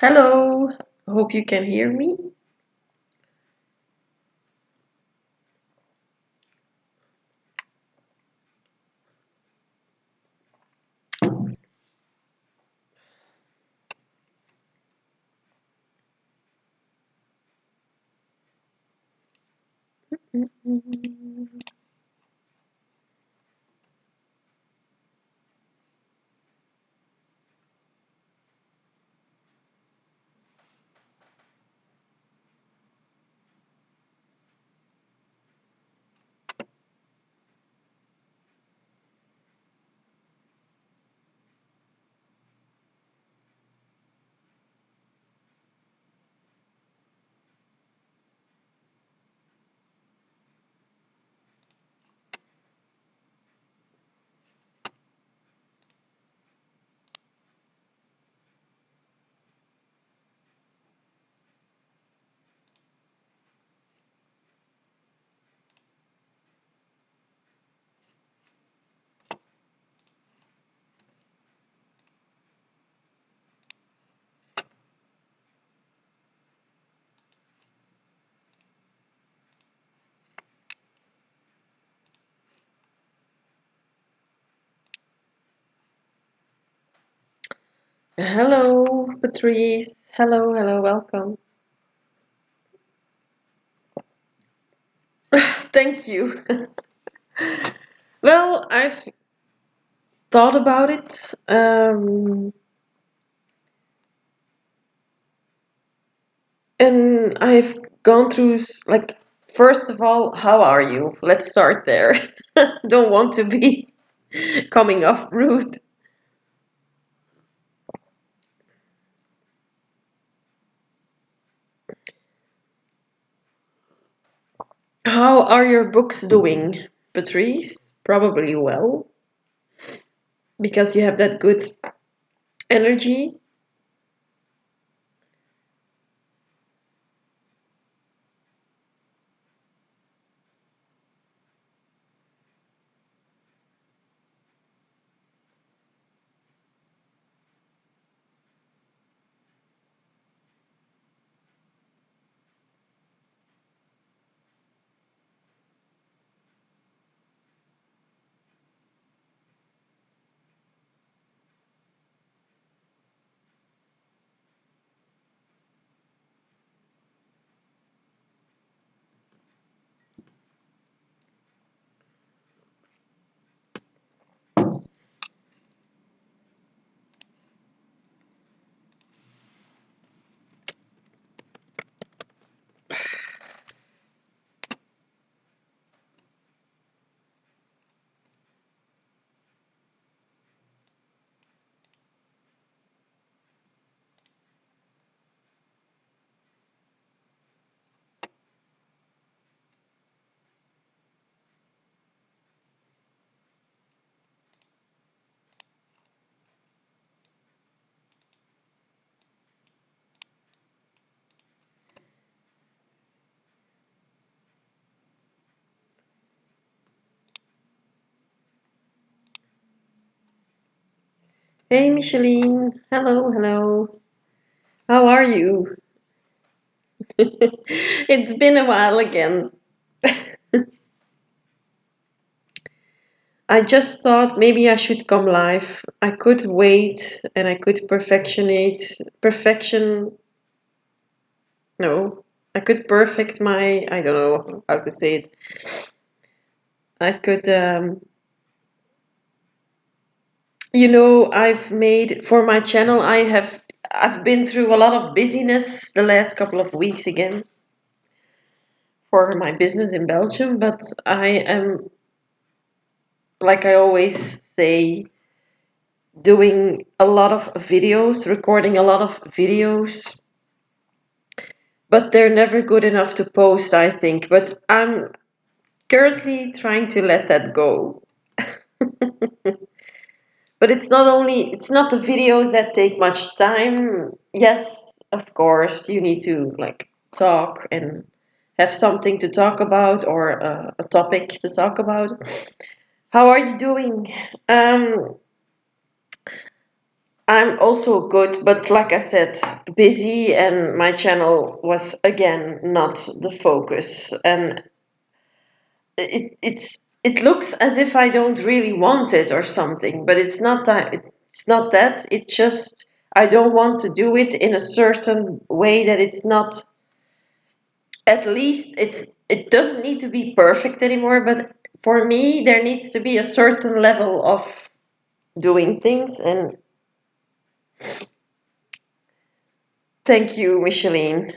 Hello, hope you can hear me. Hello, Patrice. Hello, welcome. Thank you. Well, I've thought about it, and I've gone through, like, first of all, how are you? Let's start there. Don't want to be coming off rude. How are your books doing, Patrice? Probably well, because you have that good energy. Hey, Micheline. Hello, hello. How are you? It's been a while again. I just thought maybe I should come live. I could wait and I could no, I could perfect my, I don't know how to say it. I could, I've made for my channel, I've been through a lot of busyness the last couple of weeks again for my business in Belgium, but I am, like I always say, doing a lot of videos, recording a lot of videos, but they're never good enough to post, I think. But I'm currently trying to let that go. But it's not the videos that take much time. Yes, of course, you need to like talk and have something to talk about or a topic to talk about. How are you doing? Um, I'm also good, but like I said, busy, and my channel was again not the focus. And it looks as if I don't really want it or something, but it's not that. It's not that. It's just I don't want to do it in a certain way that it's not. At least it doesn't need to be perfect anymore, but for me there needs to be a certain level of doing things. And thank you, Micheline.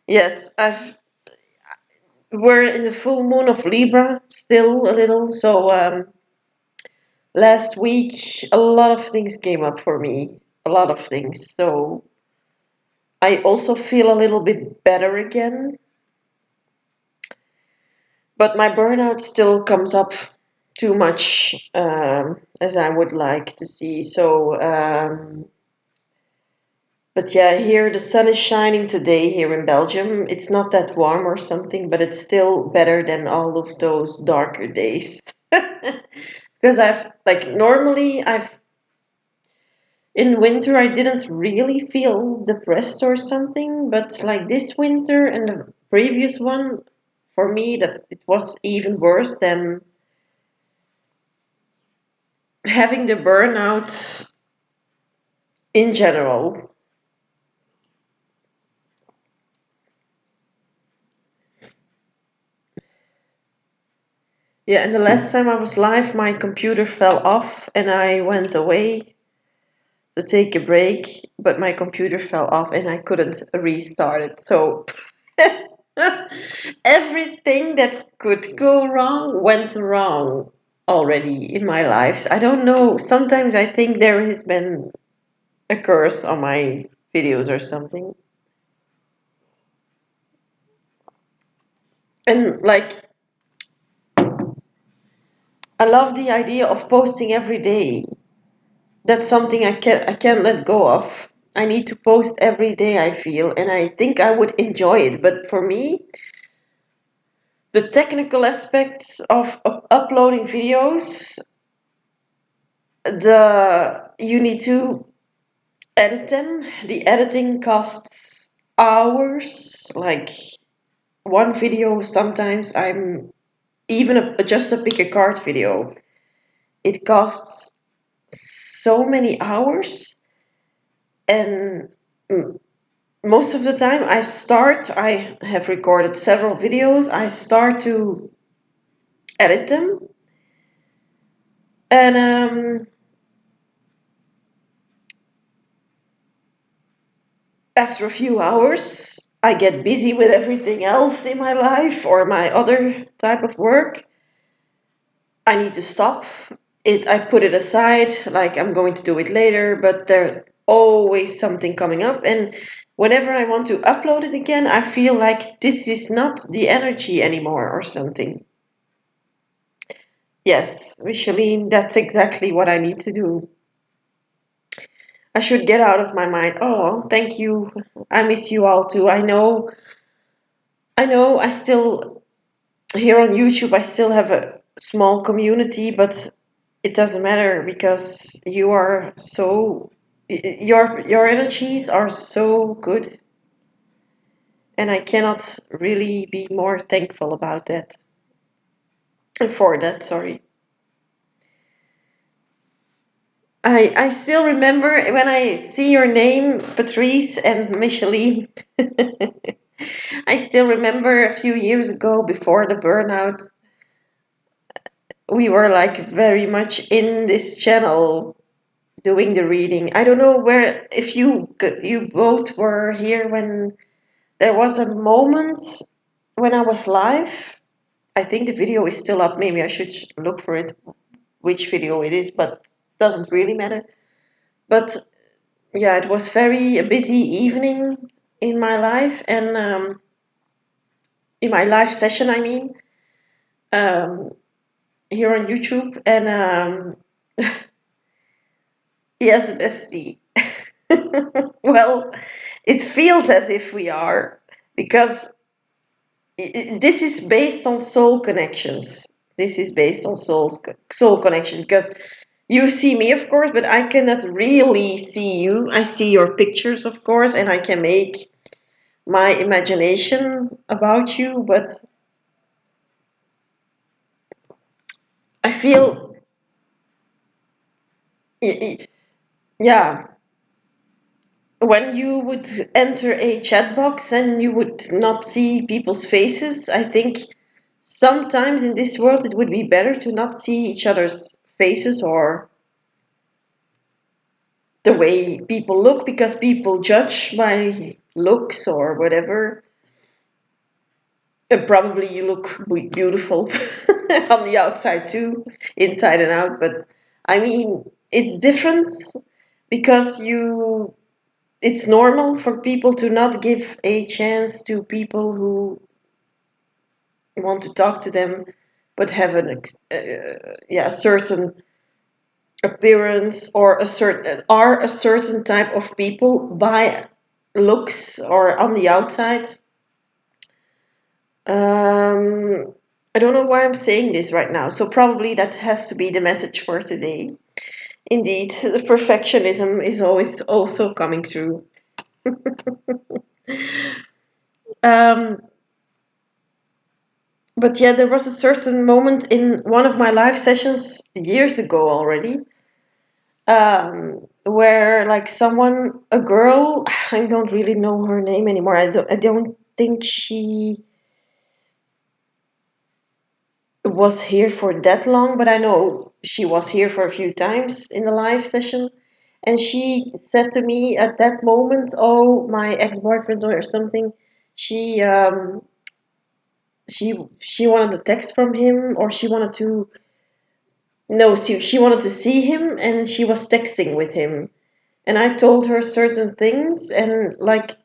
Yes, I've we're in the full moon of Libra still a little, so last week a lot of things came up for me, a lot of things. So I also feel a little bit better again, but my burnout still comes up too much as I would like to see. So, but yeah, here the sun is shining today here in Belgium. It's not that warm or something, but it's still better than all of those darker days. Because I've like normally I've in winter I didn't really feel depressed or something, but like this winter and the previous one, for me that it was even worse than having the burnout in general. Yeah, and the last time I was live, my computer fell off and I went away to take a break, but my computer fell off and I couldn't restart it. So everything that could go wrong went wrong already in my life. I don't know. Sometimes I think there has been a curse on my videos or something. And like, I love the idea of posting every day. That's something I can't let go of. I need to post every day, I feel, and I think I would enjoy it. But for me, the technical aspects of uploading videos, the you need to edit them. The editing costs hours. Like one video, sometimes I'm even just a pick a card video. It costs so many hours, and most of the time I have recorded several videos. I start to edit them, and after a few hours, I get busy with everything else in my life or my other type of work. I need to stop it. I put it aside, like I'm going to do it later, but there's always something coming up. And whenever I want to upload it again, I feel like this is not the energy anymore or something. Yes, Micheline, that's exactly what I need to do. I should get out of my mind. Oh, thank you. I miss you all too. I know, I still, here on YouTube, I still have a small community, but it doesn't matter because you are so, your energies are so good, and I cannot really be more thankful about that. For that, sorry. I still remember when I see your name, Patrice and Micheline. I still remember a few years ago before the burnout, we were like very much in this channel doing the reading. I don't know where if you both were here when there was a moment when I was live. I think the video is still up. Maybe I should look for it, which video it is, but doesn't really matter. But yeah, it was very a busy evening in my life, and in my live session, I mean, um, here on YouTube, and yes, Bestie. Well, it feels as if we are, because this is based on soul connections. This is based on soul connection, because you see me, of course, but I cannot really see you. I see your pictures, of course, and I can make my imagination about you, but I feel, yeah, when you would enter a chat box and you would not see people's faces, I think sometimes in this world it would be better to not see each other's faces or the way people look, because people judge by looks or whatever. And probably you look beautiful on the outside too, inside and out. But I mean, it's different because it's normal for people to not give a chance to people who want to talk to them, but have a certain appearance or a certain type of people by looks or on the outside. Um, I don't know why I'm saying this right now, so probably that has to be the message for today. Indeed, the perfectionism is always also coming through. Um, but yeah, there was a certain moment in one of my live sessions years ago already, where like a girl, I don't really know her name anymore. I don't think she was here for that long, but I know she was here for a few times in the live session. And she said to me at that moment, "Oh, my ex-boyfriend or something." She she wanted a text from him, or she wanted to no, she wanted to see him, and she was texting with him. And I told her certain things, and like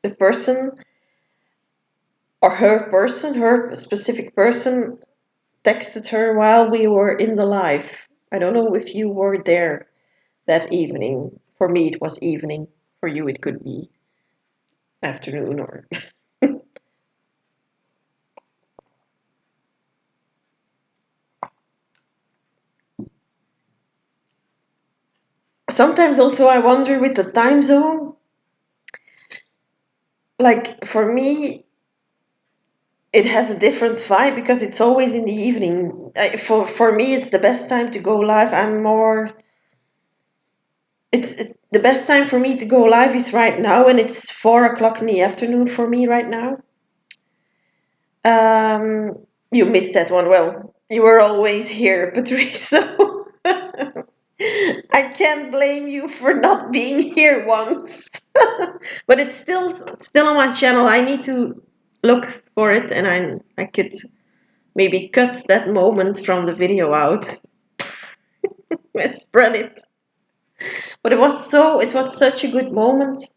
the person or her specific person, texted her while we were in the live. I don't know if you were there that evening. For me, it was evening. For you, it could be afternoon or. Sometimes also I wonder with the time zone, like for me, it has a different vibe because it's always in the evening. For me, it's the best time to go live. The best time for me to go live is right now, and it's 4 o'clock in the afternoon for me right now. You missed that one. Well, you were always here, Patrice. So I can't blame you for not being here once. But it's still on my channel. I need to look for it, and I could maybe cut that moment from the video out and spread it. But it was such a good moment.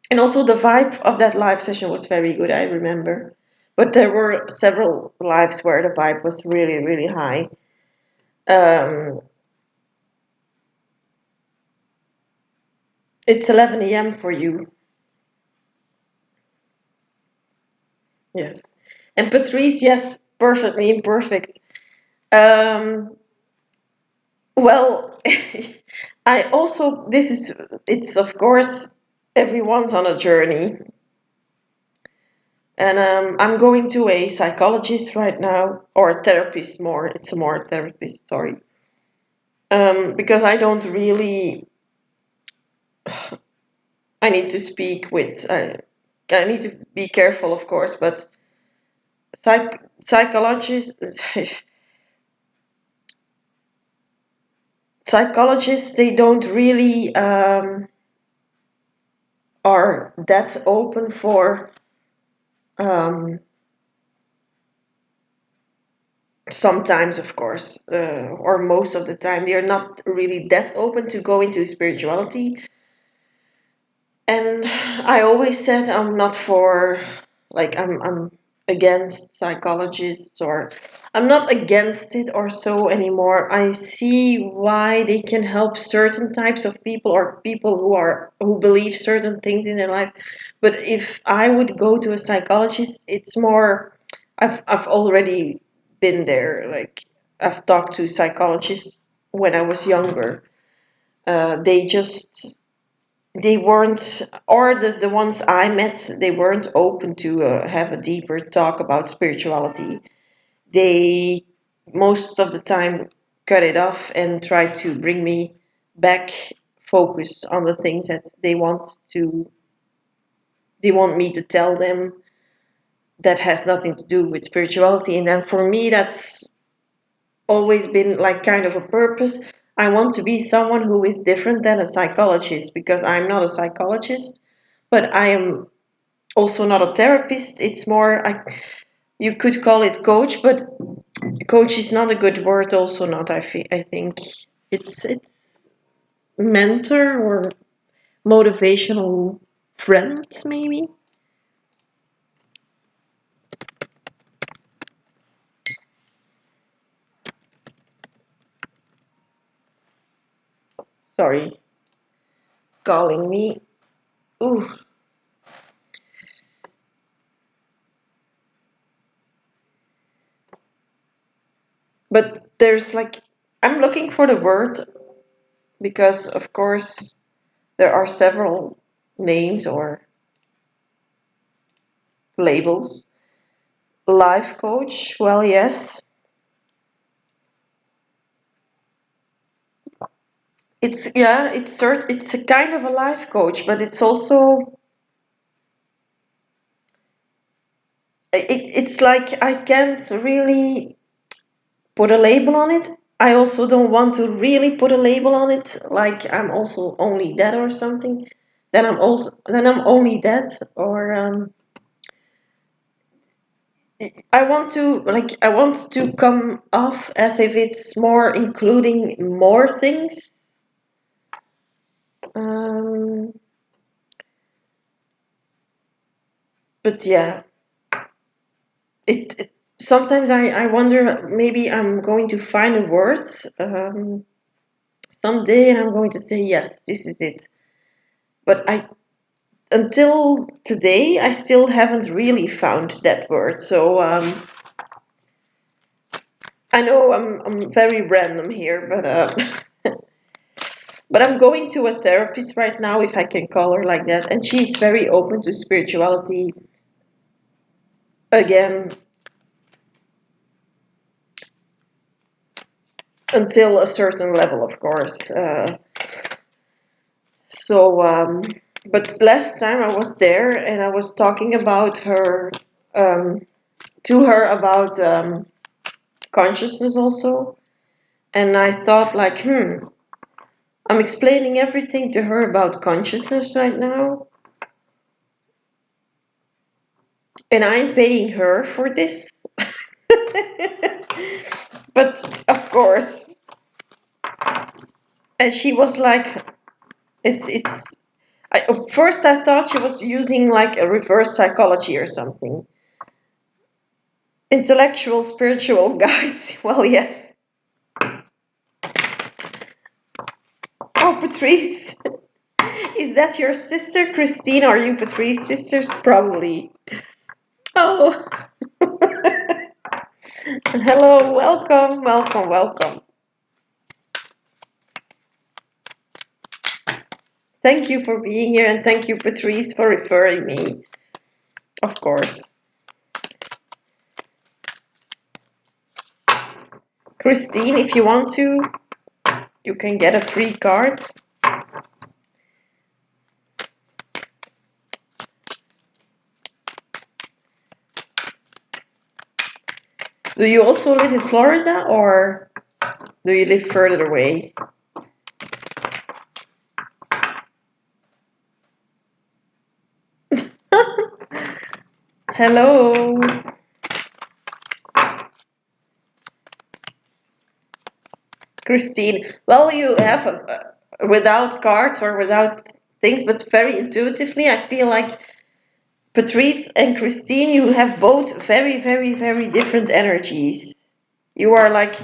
And also the vibe of that live session was very good, I remember. But there were several lives where the vibe was really, really high. Um, it's 11 a.m. for you. Yes. And Patrice, yes, perfectly imperfect. Um, well, it's of course, everyone's on a journey. And I'm going to a psychologist right now, or a therapist more. It's a more therapist, sorry. Because I don't really, I need to speak with, I need to be careful, of course, but psychologists, psychologists, they don't really are that open for um, sometimes, of course, or most of the time, they are not really that open to go into spirituality. And I always said I'm not for, like, I'm against psychologists, or I'm not against it or so anymore. I see why they can help certain types of people, or people who believe certain things in their life. But if I would go to a psychologist, it's more, I've already been there. Like, I've talked to psychologists when I was younger. They just they weren't, or the ones I met, they weren't open to have a deeper talk about spirituality. They most of the time cut it off and try to bring me back focus on the things that they want me to tell them, that has nothing to do with spirituality. And then for me, that's always been like kind of a purpose. I want to be someone who is different than a psychologist, because I'm not a psychologist, but I am also not a therapist. It's more, you could call it coach, but coach is not a good word. Also, not. I think it's mentor or motivational friend, maybe. Sorry, calling me. Ooh, but there's like, I'm looking for the word, because of course there are several names or labels. Life coach. Well, yes, it's a kind of a life coach, but it's also it's like I can't really put a label on it. I also don't want to really put a label on it, like I'm also only that or something. Then I'm only that, or I want to come off as if it's more including more things. Um, but yeah, sometimes I wonder maybe I'm going to find a word someday and I'm going to say yes, this is it. But I until today I still haven't really found that word. So I know I'm very random here, but I'm going to a therapist right now, if I can call her like that, and she's very open to spirituality. Again, until a certain level, of course. So, but last time I was there and I was talking about her, um, to her about consciousness also, and I thought like, I'm explaining everything to her about consciousness right now, and I'm paying her for this. But of course, and she was like, it's. At first, I thought she was using like a reverse psychology or something. Intellectual, spiritual guides. Well, yes. Oh, Patrice. Is that your sister, Christine? Are you Patrice's sisters? Probably. Oh. Hello, welcome, welcome, welcome. Thank you for being here and thank you, Patrice, for referring me. Of course. Christine, if you want to, you can get a free card. Do you also live in Florida or do you live further away? Hello. Christine. Well, you have without cards or without things, but very intuitively, I feel like Patrice and Christine, you have both very, very, very different energies. You are like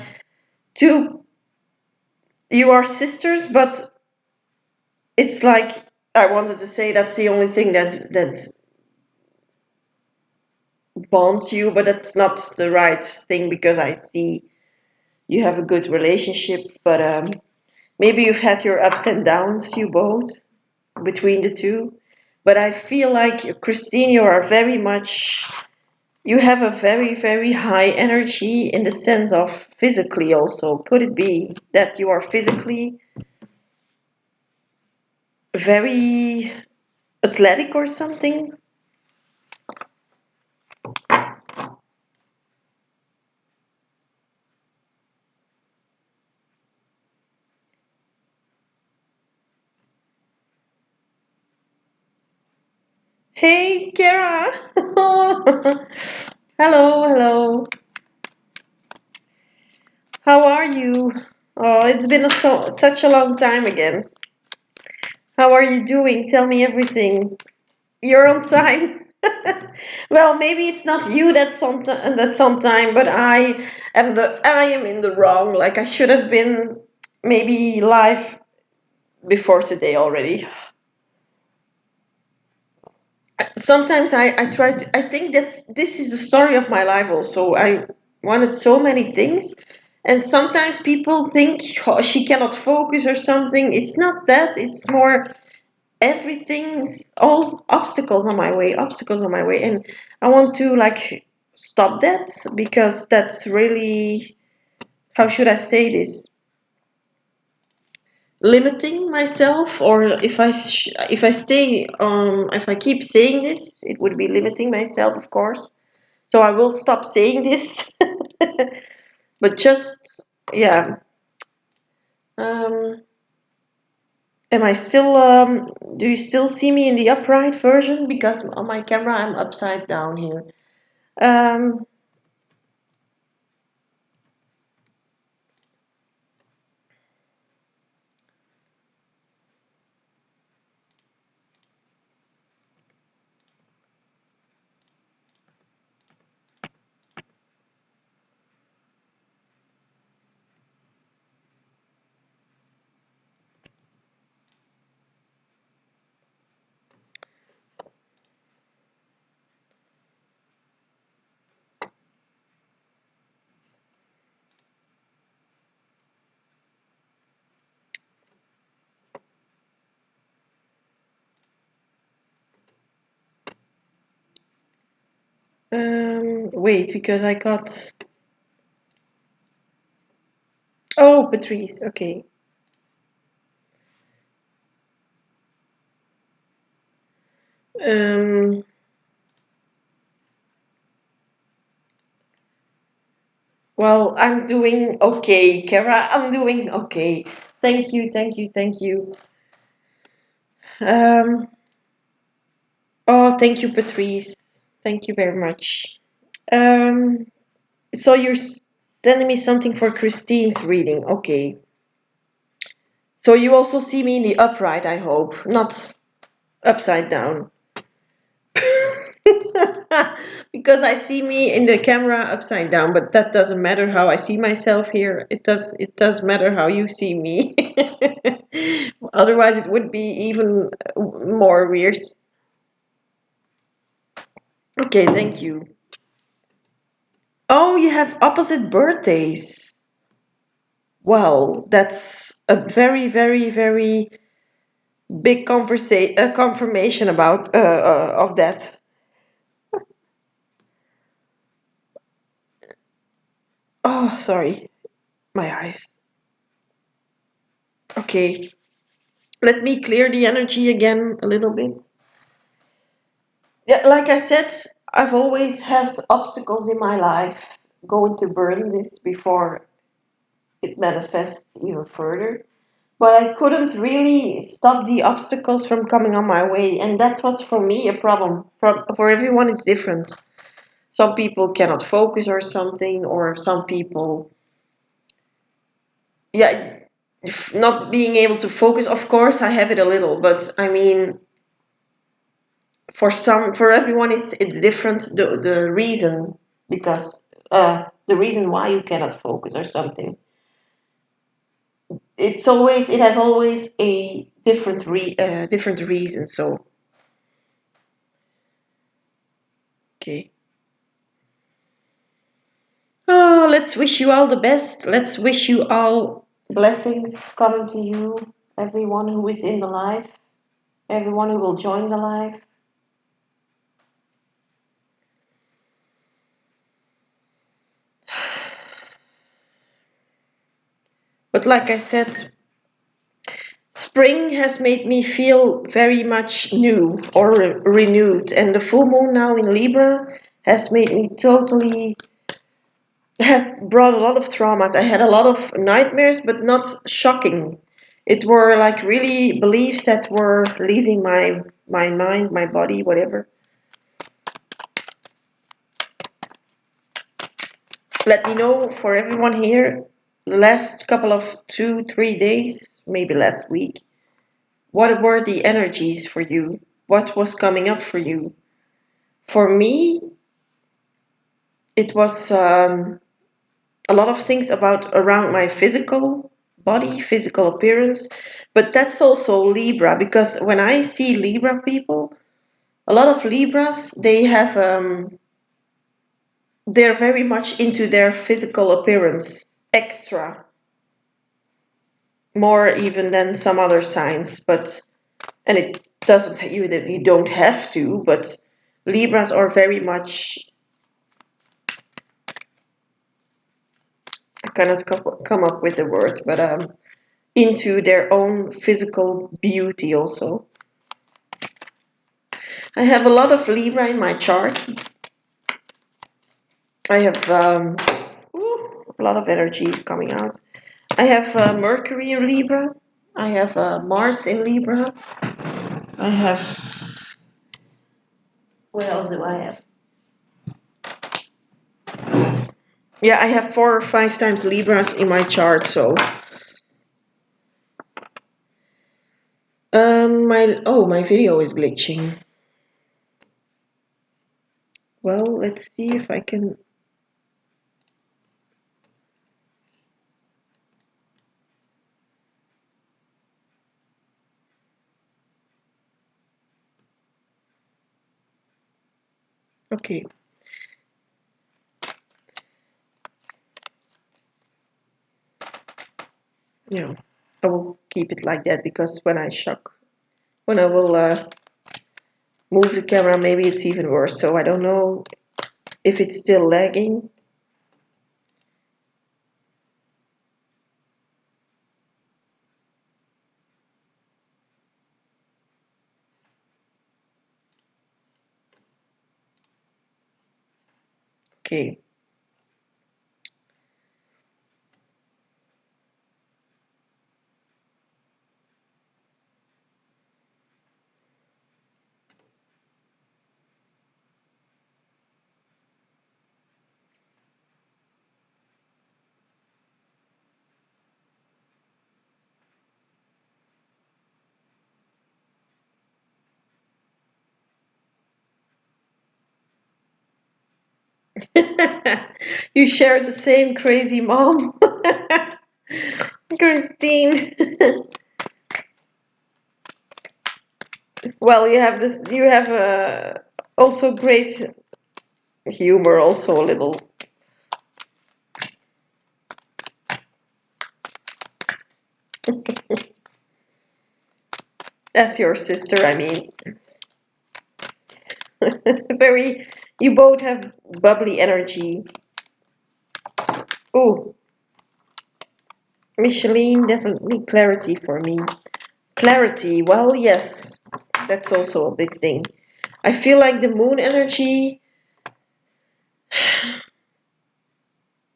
two, you are sisters, but it's like I wanted to say that's the only thing that bonds you, but that's not the right thing because I see you have a good relationship, but maybe you've had your ups and downs, you both, between the two. But I feel like Christine, you are very much, you have a very, very high energy in the sense of physically also. Could it be that you are physically very athletic or something? Hey, Kara. Hello, hello. How are you? Oh, it's been such a long time again. How are you doing? Tell me everything. You're on time. Well, maybe it's not you that's on time, but I am in the wrong. Like I should have been maybe live before today already. Sometimes I try to I think this is the story of my life also. I wanted so many things and sometimes people think, oh, she cannot focus or something. It's not that, it's more everything's all obstacles on my way, and I want to like stop that because that's really, how should I say this, limiting myself, or if I keep saying this it would be limiting myself, of course, so I will stop saying this. But just, yeah. um Am I still, do you still see me in the upright version? Because on my camera I'm upside down here. Um, Wait, because I got. Oh, Patrice. Okay. Um. Well, I'm doing okay, Kara. I'm doing okay. Thank you, thank you, thank you. Um. Oh, thank you, Patrice. Thank you very much. Um. So you're sending me something for Christine's reading. Okay. So you also see me in the upright, I hope, not upside down. Because I see me in the camera upside down, but that doesn't matter how I see myself here. It does matter how you see me. Otherwise it would be even more weird. Okay, thank you. Oh, you have opposite birthdays. Well, that's a very, very, very big confirmation about of that. Oh, sorry, my eyes. Okay, let me clear the energy again a little bit. Yeah, like I said, I've always had obstacles in my life. Going to burn this before it manifests even further. But I couldn't really stop the obstacles from coming on my way, and that's what's for me a problem. For everyone, it's different. Some people cannot focus or something, or some people, yeah, not being able to focus. Of course, I have it a little, but I mean, for everyone it's different the reason because the reason why you cannot focus or something it has always a different reason. So okay, oh, let's wish you all the best. Let's wish you all blessings coming to you, everyone who is in the life, everyone who will join the life. But like I said, spring has made me feel very much new or renewed, and the full moon now in Libra has made me totally has brought a lot of traumas. I had a lot of nightmares, but not shocking. It were like really beliefs that were leaving my mind, my body, whatever. Let me know for everyone here, the last couple of 2, 3 days, maybe last week. What were the energies for you? What was coming up for you? For me, it was a lot of things about around my physical body, physical appearance, but that's also Libra because when I see Libra people, a lot of Libras they're very much into their physical appearance, extra, more even than some other signs. But and it doesn't you don't have to, but Libras are very much. I cannot come up with the word, but into their own physical beauty also. I have a lot of Libra in my chart. I have a lot of energy coming out. I have Mercury in Libra. I have Mars in Libra. I have. What else do I have? Yeah, I have 4 or 5 times Libras in my chart. So, my video is glitching. Well, let's see if I can. Okay. Yeah, I will keep it like that because when I will move the camera, maybe it's even worse. So I don't know if it's still lagging. Okay. You share the same crazy mom. Christine. Well, you have this. You have also great humor, also a little. That's your sister, I mean. Very. You both have bubbly energy. Ooh, Micheline, definitely clarity for me. Clarity. Well, yes, that's also a big thing. I feel like the moon energy.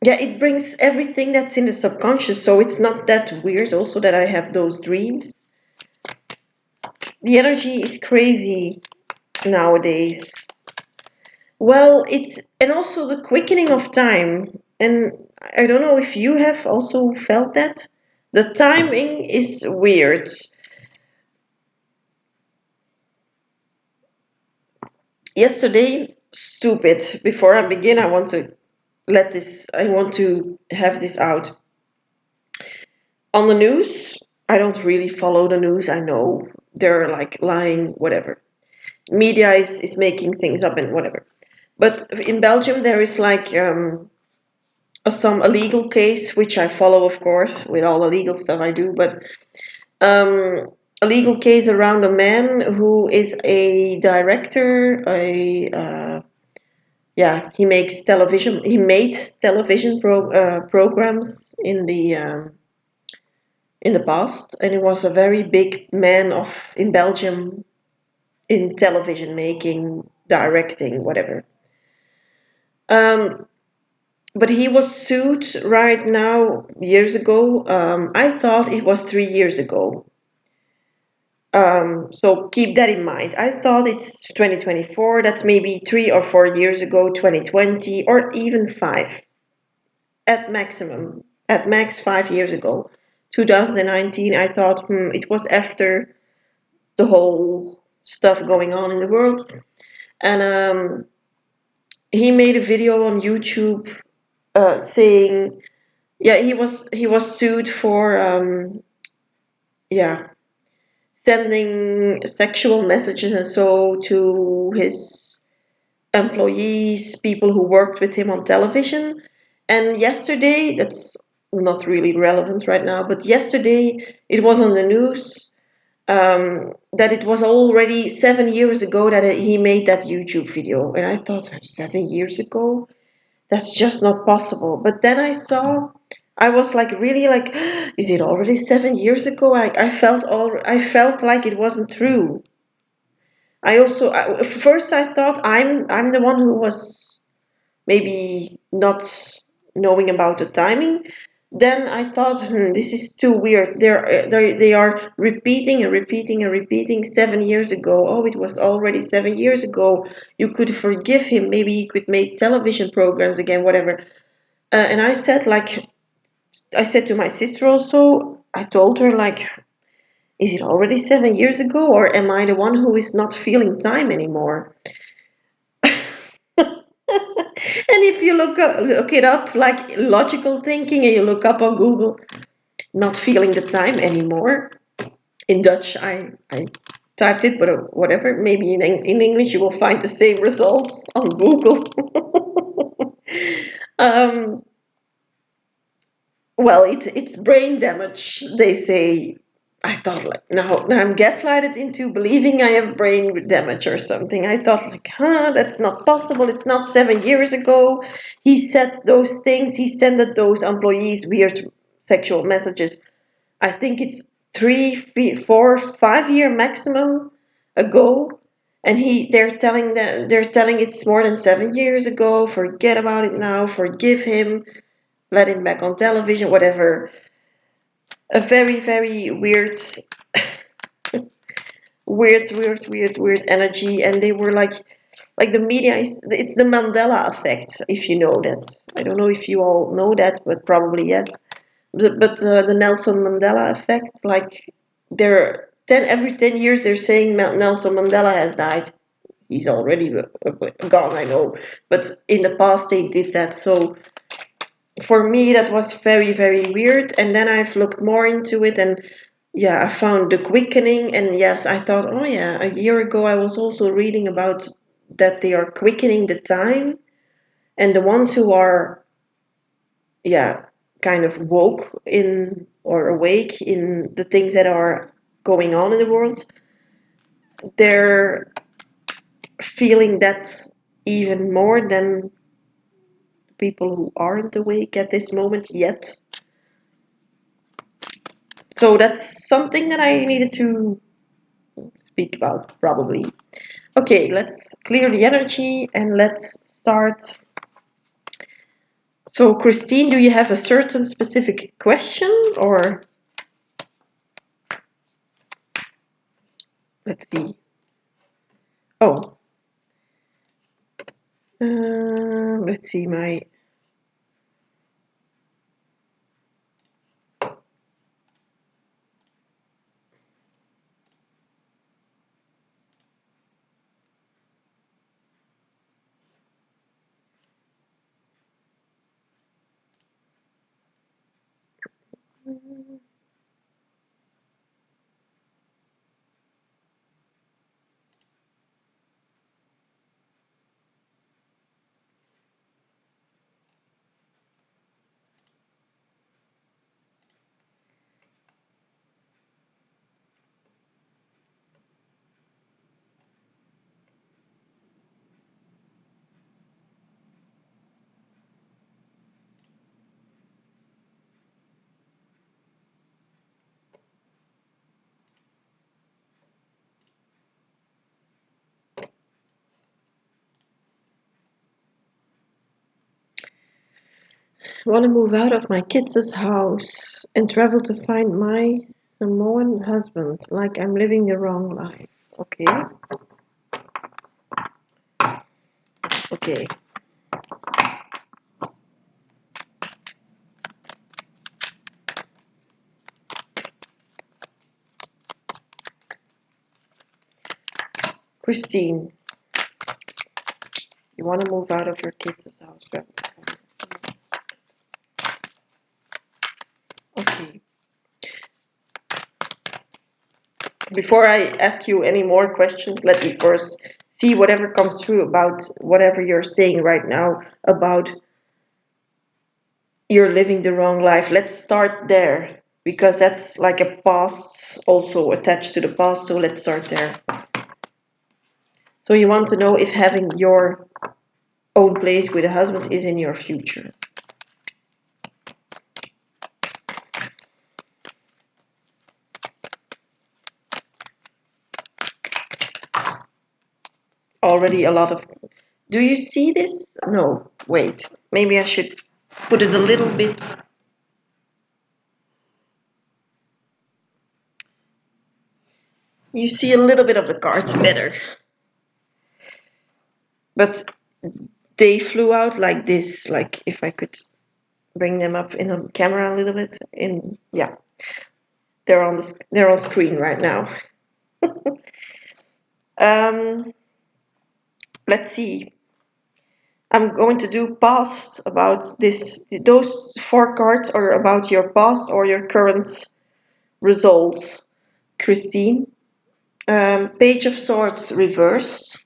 Yeah, it brings everything that's in the subconscious, so it's not that weird also that I have those dreams. The energy is crazy nowadays. Well, it's and also the quickening of time. And I don't know if you have also felt that. The timing is weird. Yesterday, stupid. Before I begin, I want to have this out. On the news, I don't really follow the news. I know they're like lying, whatever. Media is making things up and whatever. But in Belgium, there is like some illegal case, which I follow, of course, with all the legal stuff I do, but a legal case around a man who is a director, he makes television, he made television programs in the past, and he was a very big man in Belgium in television making, directing, whatever. Um, but he was sued right now years ago. I thought it was 3 years ago. So keep that in mind. I thought it's 2024. That's maybe 3 or 4 years ago, 2020, or even five at maximum. At max 5 years ago, 2019. I thought, it was after the whole stuff going on in the world, and he made a video on YouTube saying, yeah, he was sued for yeah, sending sexual messages and so to his employees, people who worked with him on television. And yesterday, that's not really relevant right now, but yesterday it was on the news that it was already 7 years ago that he made that YouTube video. And I thought, 7 years ago? That's just not possible. But then I was like really like, is it already 7 years ago? I felt like it wasn't true. First I thought I'm the one who was maybe not knowing about the timing. Then I thought, this is too weird. They are repeating and repeating and repeating 7 years ago. Oh, it was already 7 years ago. You could forgive him. Maybe he could make television programs again, whatever. And I said to my sister also, I told her, like, is it already 7 years ago, or am I the one who is not feeling time anymore? And if you look it up, like logical thinking, and you look up on Google, not feeling the time anymore. In Dutch, I typed it, but whatever. Maybe in English you will find the same results on Google. um, well, it's brain damage, they say. I thought like now I'm gaslighted into believing I have brain damage or something. I thought like, that's not possible. It's not 7 years ago. He said those things. He sent those employees weird sexual messages. I think it's 3, 4, 5 year maximum ago. And they're telling it's more than 7 years ago. Forget about it now. Forgive him. Let him back on television. Whatever. A very, very weird energy. And they were like the media is, it's the Mandela effect, if you know that. I don't know if you all know that, but probably yes. But the Nelson Mandela effect, like every 10 years they're saying Nelson Mandela has died. He's already gone, I know, but in the past they did that. So for me that was very, very weird. And then I've looked more into it, and yeah, I found the quickening. And yes, I thought, oh yeah, a year ago I was also reading about that they are quickening the time, and the ones who are, yeah, kind of woke in or awake in the things that are going on in the world, they're feeling that even more than people who aren't awake at this moment yet. So that's something that I needed to speak about, probably. Okay, let's clear the energy and let's start. So, Christine, do you have a certain specific question, or let's see? Oh, let's see. My want to move out of my kids' house and travel to find my Samoan husband, like I'm living the wrong life. Okay. Okay. Christine, you want to move out of your kids' house. Okay. Before I ask you any more questions, let me first see whatever comes through about whatever you're saying right now about you're living the wrong life. Let's start there because that's like a past also attached to the past. So let's start there. So you want to know if having your own place with a husband is in your future. Already a lot of. Do you see this? No, wait. Maybe I should put it a little bit. You see a little bit of the cards better. But they flew out like this, like if I could bring them up in a camera a little bit. Yeah, they're on screen right now. um, let's see. I'm going to do past about this. Those 4 cards are about your past or your current results, Christine. Page of Swords reversed.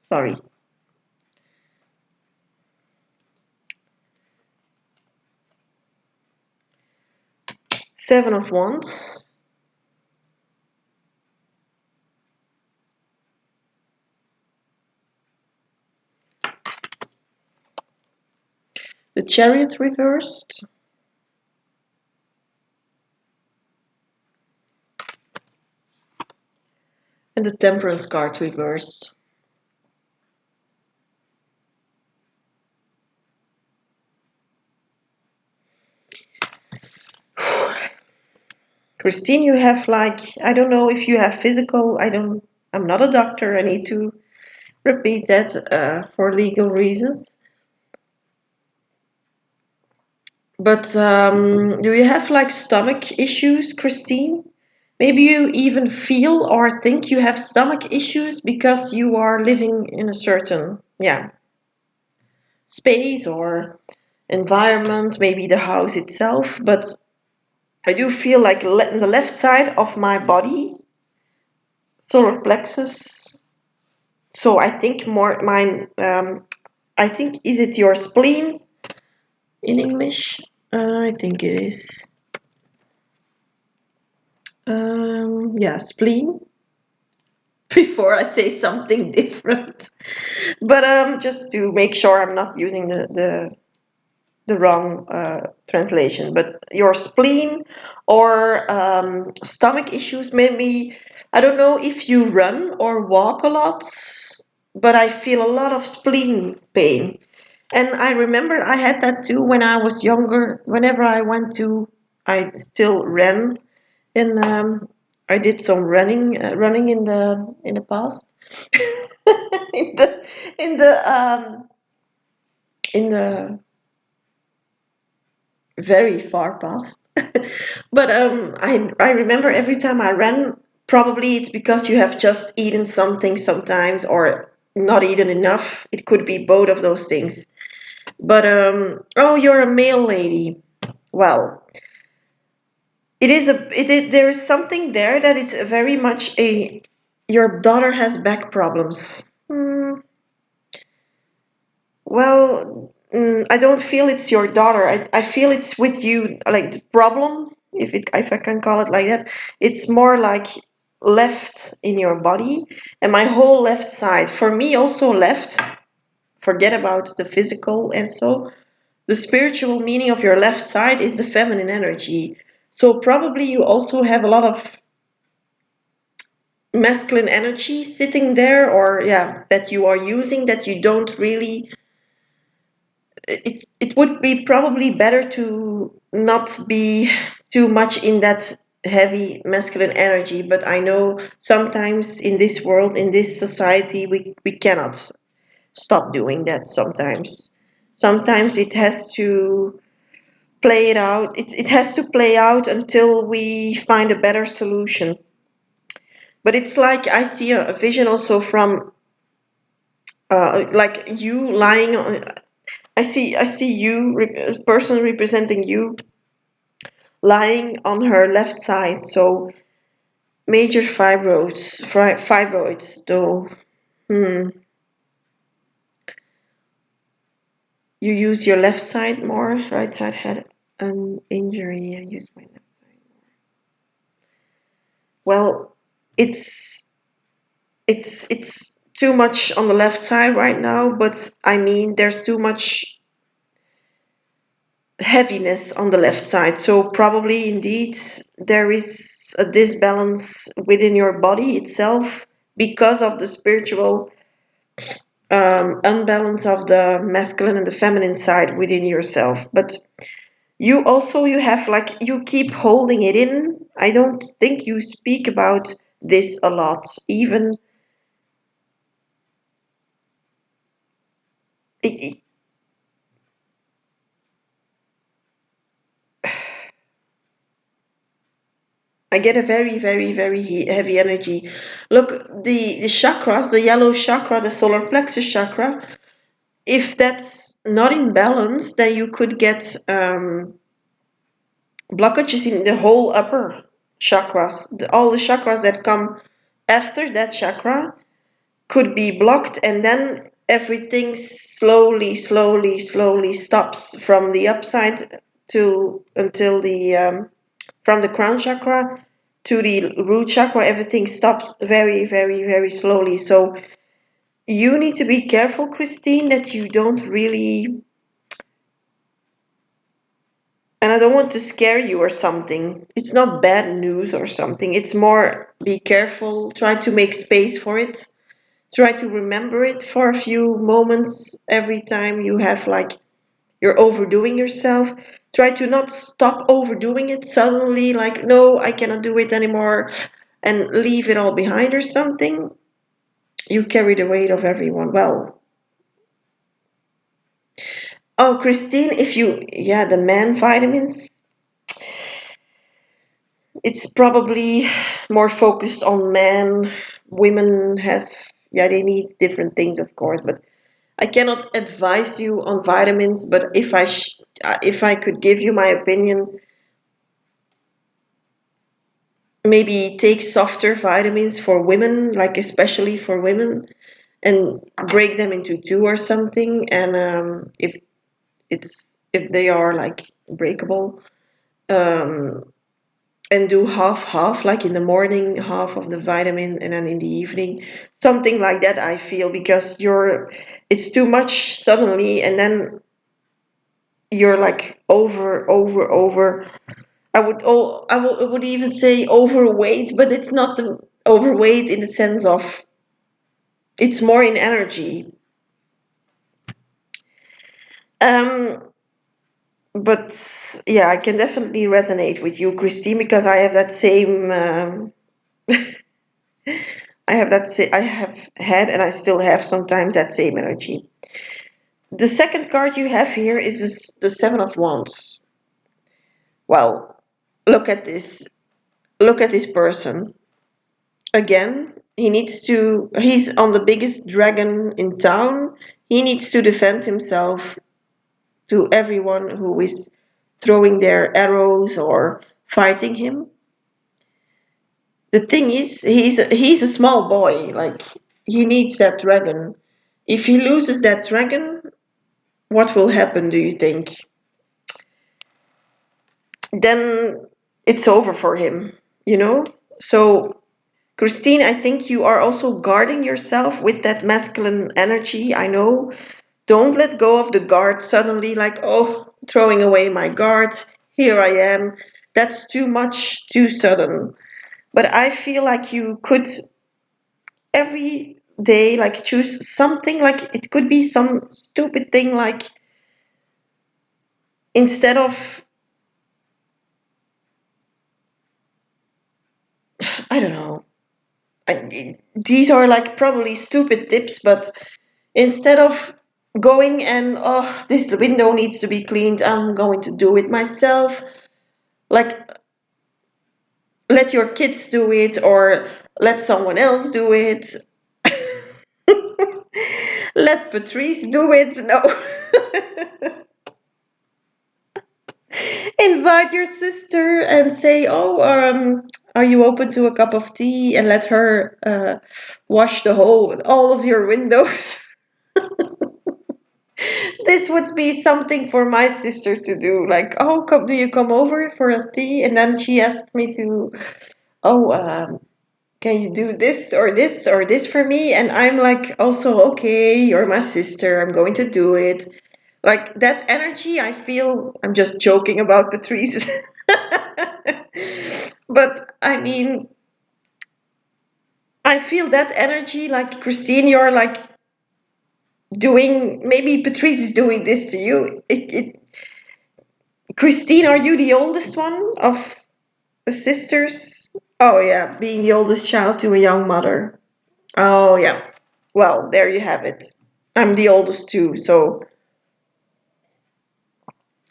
Sorry. Seven of Wands. The Chariot reversed. And the Temperance card reversed. Christine, you have like, I don't know if you have physical, I'm not a doctor, I need to repeat that for legal reasons. But do you have like stomach issues, Christine? Maybe you even feel or think you have stomach issues because you are living in a certain, space or environment, maybe the house itself. But I do feel like the left side of my body, solar plexus. So I think more I think, is it your spleen in English? I think it is. Yeah, spleen. Before I say something different, but just to make sure I'm not using the wrong translation. But your spleen or stomach issues, maybe, I don't know if you run or walk a lot, but I feel a lot of spleen pain. And I remember I had that too when I was younger. Whenever I still ran, and I did some running in the past, in the in the in the very far past. But I remember every time I ran, probably it's because you have just eaten something sometimes or not eaten enough. It could be both of those things. But oh, you're a male lady. Well, there is something there that is very much a your daughter has back problems. Well, I don't feel it's your daughter. I feel it's with you. Like the problem, if I can call it like that, it's more like left in your body, and my whole left side. For me, also left. Forget about the physical, and so the spiritual meaning of your left side is the feminine energy. So probably you also have a lot of masculine energy sitting there, or yeah, that you are using that you don't really. It would be probably better to not be too much in that heavy masculine energy, but I know sometimes in this world, in this society, we cannot stop doing that sometimes. Sometimes it has to play it out. It has to play out until we find a better solution. But it's like I see a vision also from like you lying on. I see you, a person representing you, lying on her left side. So major fibroids though. Hmm. You use your left side more. Right side had an injury. I use my left side more. Well, it's it's too much on the left side right now, but I mean there's too much heaviness on the left side. So probably indeed there is a disbalance within your body itself because of the spiritual unbalance of the masculine and the feminine side within yourself. But you have like you keep holding it in. I don't think you speak about this a lot. Even it, I get a very, very, very heavy energy. Look, the chakras, the yellow chakra, the solar plexus chakra, if that's not in balance, then you could get blockages in the whole upper chakras. All the chakras that come after that chakra could be blocked, and then everything slowly, slowly, slowly stops from the upside to until the From the crown chakra to the root chakra, everything stops very, very, very slowly. So you need to be careful, Christine, that you don't really, and I don't want to scare you or something. It's not bad news or something. It's more be careful, try to make space for it. Try to remember it for a few moments every time you have like you're overdoing yourself. Try to not stop overdoing it suddenly, like, no, I cannot do it anymore, and leave it all behind or something. You carry the weight of everyone. Well, oh, Christine, if you, yeah, the man vitamins, it's probably more focused on men. Women have, yeah, they need different things, of course, but I cannot advise you on vitamins. But if I could give you my opinion, maybe take softer vitamins for women, like especially for women, and break them into two or something. And it's if they are like breakable, um, and do half half, like in the morning half of the vitamin, and then in the evening, something like that. I feel because it's too much suddenly, and then you're like over. I would even say overweight, but it's not the overweight in the sense of it's more in energy. Um, but yeah, I can definitely resonate with you, Christine, because I have that same. I have had, and I still have sometimes that same energy. The second card you have here is the Seven of Wands. Well, look at this. Look at this person. Again, he's on the biggest dragon in town. He needs to defend himself to everyone who is throwing their arrows or fighting him. The thing is, he's a small boy. Like, he needs that dragon. If he loses that dragon, what will happen, do you think? Then it's over for him, you know? So, Christine, I think you are also guarding yourself with that masculine energy. I know. Don't let go of the guard suddenly, like, oh, throwing away my guard. Here I am. That's too much, too sudden. But I feel like you could every day, like, choose something, like, it could be some stupid thing, like, instead of, I don't know. These are like probably stupid tips, but instead of going and, oh, this window needs to be cleaned, I'm going to do it myself. Like, let your kids do it or let someone else do it. Let Patrice do it. No. Invite your sister and say, oh, are you open to a cup of tea? And let her wash the whole, all of your windows. This would be something for my sister to do. Like, oh, do you come over for a tea? And then she asked me to, oh, can you do this or this for me? And I'm like, also, okay, you're my sister. I'm going to do it. Like that energy, I feel, I'm just joking about Patrice. But I mean, I feel that energy, like Christine, you're like doing, maybe Patrice is doing this to you. Christine, are you the oldest one of the sisters? Oh, yeah, being the oldest child to a young mother. Oh, yeah. Well, there you have it. I'm the oldest too, so.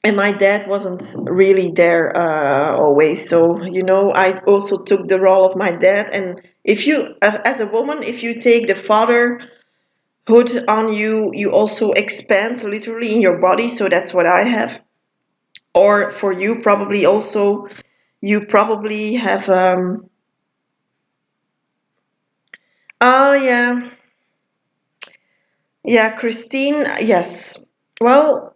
And my dad wasn't really there always, so I also took the role of my dad. And if you, as a woman, if you take the fatherhood on you, you also expand literally in your body. So that's what I have. Or for you, probably also, you probably have. Oh, yeah, yeah, Christine. Yes. Well,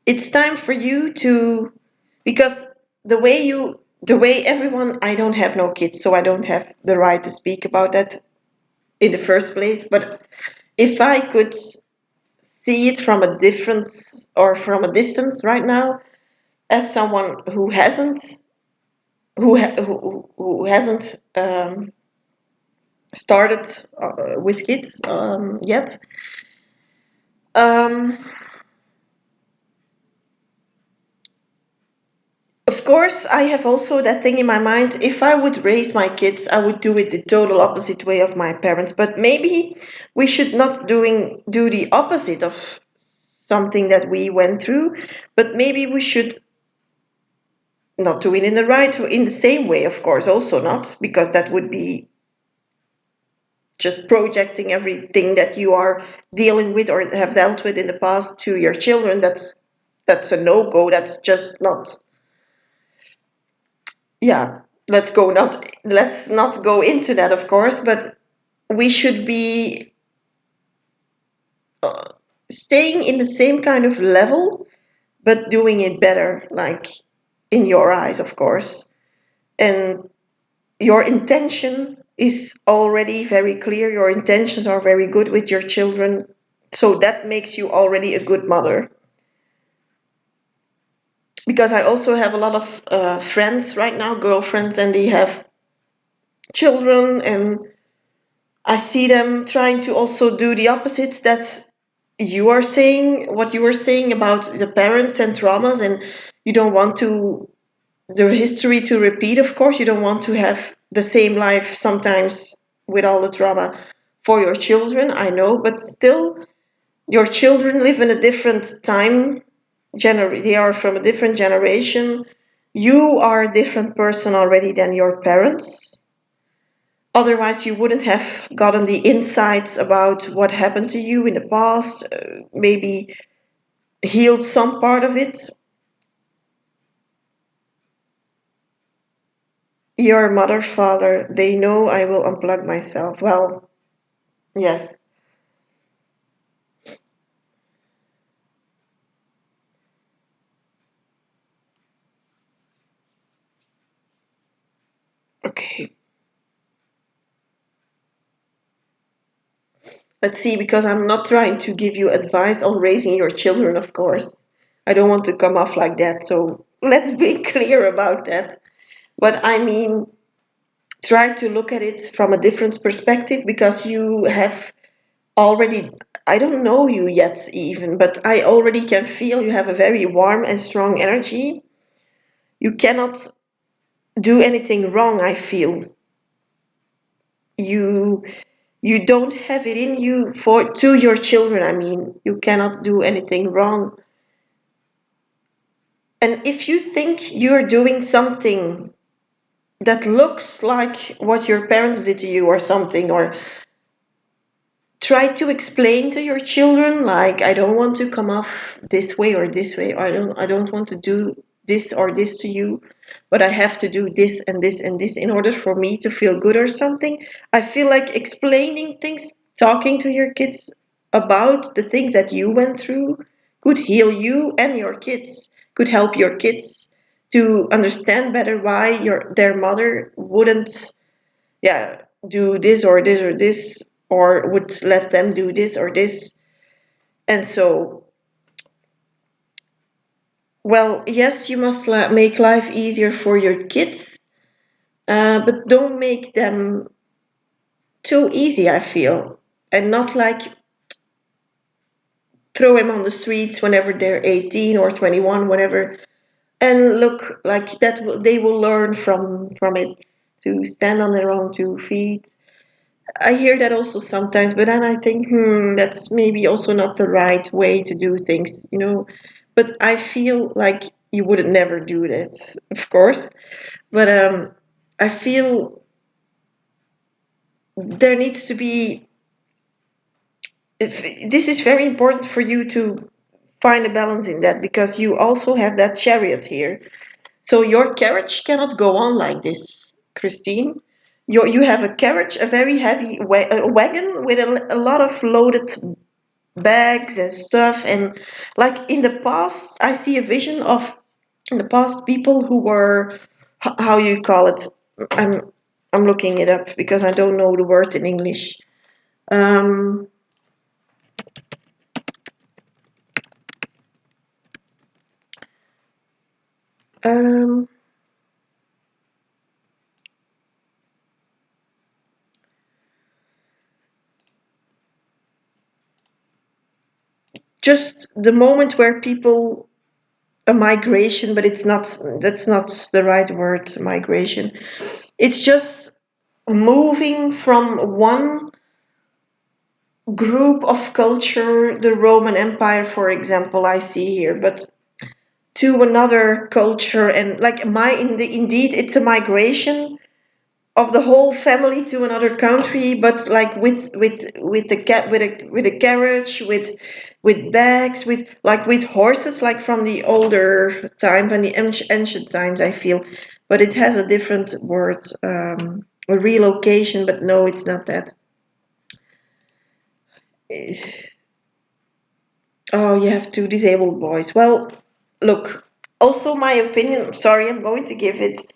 it's time for you to, because the way you the way everyone, I don't have no kids, so I don't have the right to speak about that in the first place. But if I could see it from a different or from a distance right now, as someone who hasn't started with kids yet, um, of course, I have also that thing in my mind. If I would raise my kids, I would do it the total opposite way of my parents. But maybe we should not do the opposite of something that we went through, but maybe we should not do it in the in the same way, of course, also not, because that would be just projecting everything that you are dealing with or have dealt with in the past to your children. That's a no-go. That's just not, yeah, let's not go into that, of course, but we should be uh, staying in the same kind of level but doing it better, like in your eyes, of course. And your intention is already very clear, your intentions are very good with your children, so that makes you already a good mother. Because I also have a lot of friends right now, girlfriends, and they have children, and I see them trying to also do the opposite that you are saying, what you were saying about the parents and traumas, and you don't want to the history to repeat, of course. You don't want to have the same life sometimes with all the trauma for your children, I know, but still, your children live in a different time. They are from a different generation. You are a different person already than your parents. Otherwise, you wouldn't have gotten the insights about what happened to you in the past, maybe healed some part of it. Your mother, father, they know I will unplug myself. Well, yes. Okay. Let's see, because I'm not trying to give you advice on raising your children, of course. I don't want to come off like that, so let's be clear about that. But I mean, try to look at it from a different perspective because you have already, I don't know you yet even, but I already can feel you have a very warm and strong energy. You cannot do anything wrong, I feel. You you don't have it in you for to your children, I mean. You cannot do anything wrong. And if you think you're doing something that looks like what your parents did to you or something, or try to explain to your children like, I don't want to come off this way or this way, or I don't want to do this or this to you, but I have to do this and this and this in order for me to feel good or something. I feel like explaining things, talking to your kids about the things that you went through could heal you, and your kids could help your kids to understand better why their mother wouldn't, yeah, do this or this or this, or would let them do this or this. And so, well, yes, you must make life easier for your kids, but don't make them too easy, I feel. And not like throw them on the streets whenever they're 18 or 21, whatever. And look like that they will learn from it to stand on their own 2 feet. I hear that also sometimes, but then I think, that's maybe also not the right way to do things. But I feel like you would never do that, of course. But I feel there needs to be. This is very important for you to find a balance in that, because you also have that chariot here. So your carriage cannot go on like this, Christine. You have a carriage, a very heavy wagon with a lot of loaded bags and stuff. And like in the past, I see a vision of in the past people who were how you call it. I'm I'm looking it up because I don't know the word in English. Um, um, just the moment where people a migration, but it's not. That's not the right word. Migration. It's just moving from one group of culture, the Roman Empire, for example, I see here, but to another culture, and like indeed it's a migration of the whole family to another country, but like with the cat with a carriage, with bags, with horses, like from the older time and the ancient times, I feel, but it has a different word, a relocation, but no, it's not that. Oh, you have two disabled boys. Well, look, also my opinion, sorry, I'm going to give it.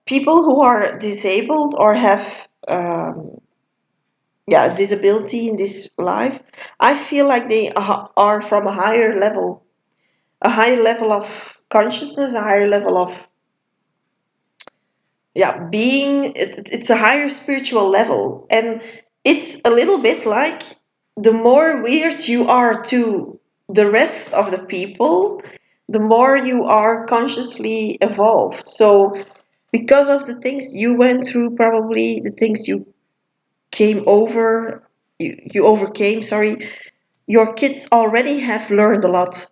People who are disabled or have yeah, disability in this life, I feel like they are from a higher level of consciousness, a higher level of yeah, being. It's a higher spiritual level, and it's a little bit like the more weird you are to the rest of the people, the more you are consciously evolved. So because of the things you went through, probably the things you overcame, sorry, your kids already have learned a lot.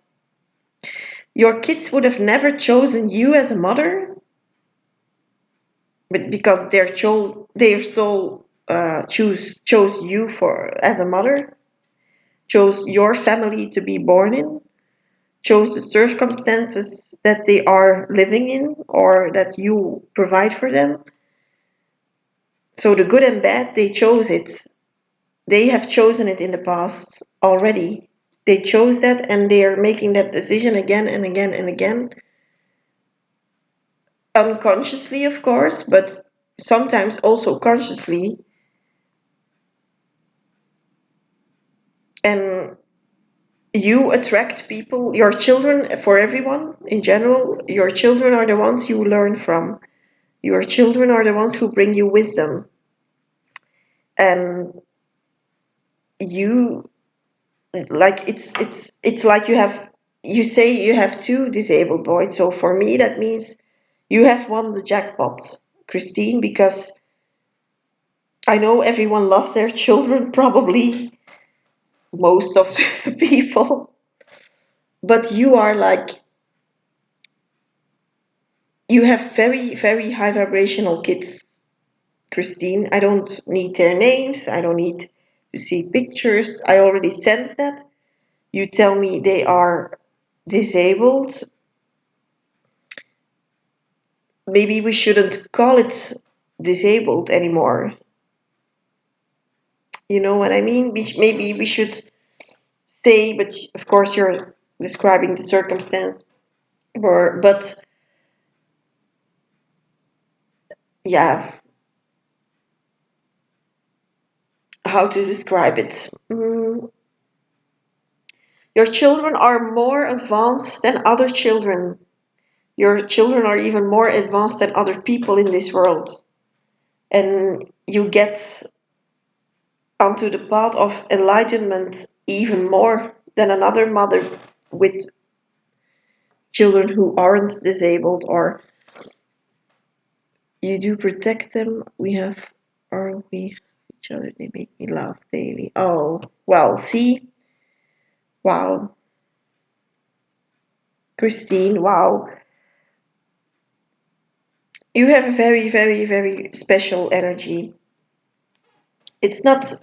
Your kids would have never chosen you as a mother, but because their soul chose you for as a mother, chose your family to be born in, chose the circumstances that they are living in or that you provide for them. So the good and bad, they chose it. They have chosen it in the past already. They chose that and they are making that decision again and again and again. Unconsciously, of course, but sometimes also consciously. And you attract people, your children, for everyone in general, your children are the ones you learn from. Your children are the ones who bring you wisdom. And you like it's like you say you have two disabled boys. So for me that means you have won the jackpot, Christine, because I know everyone loves their children, probably most of the people, but you are like you have very, very high vibrational kids, Christine. I don't need their names. I don't need to see pictures. I already sense that. You tell me they are disabled. Maybe we shouldn't call it disabled anymore. You know what I mean? Maybe we should say, but of course you're describing the circumstance. But yeah, how to describe it? Your children are more advanced than other children. Your children are even more advanced than other people in this world. And you get onto the path of enlightenment even more than another mother with children who aren't disabled, or you do protect them. We have, or we each other, they make me laugh daily. Oh, well, see? Wow. Christine, wow. You have a very, very, very special energy. It's not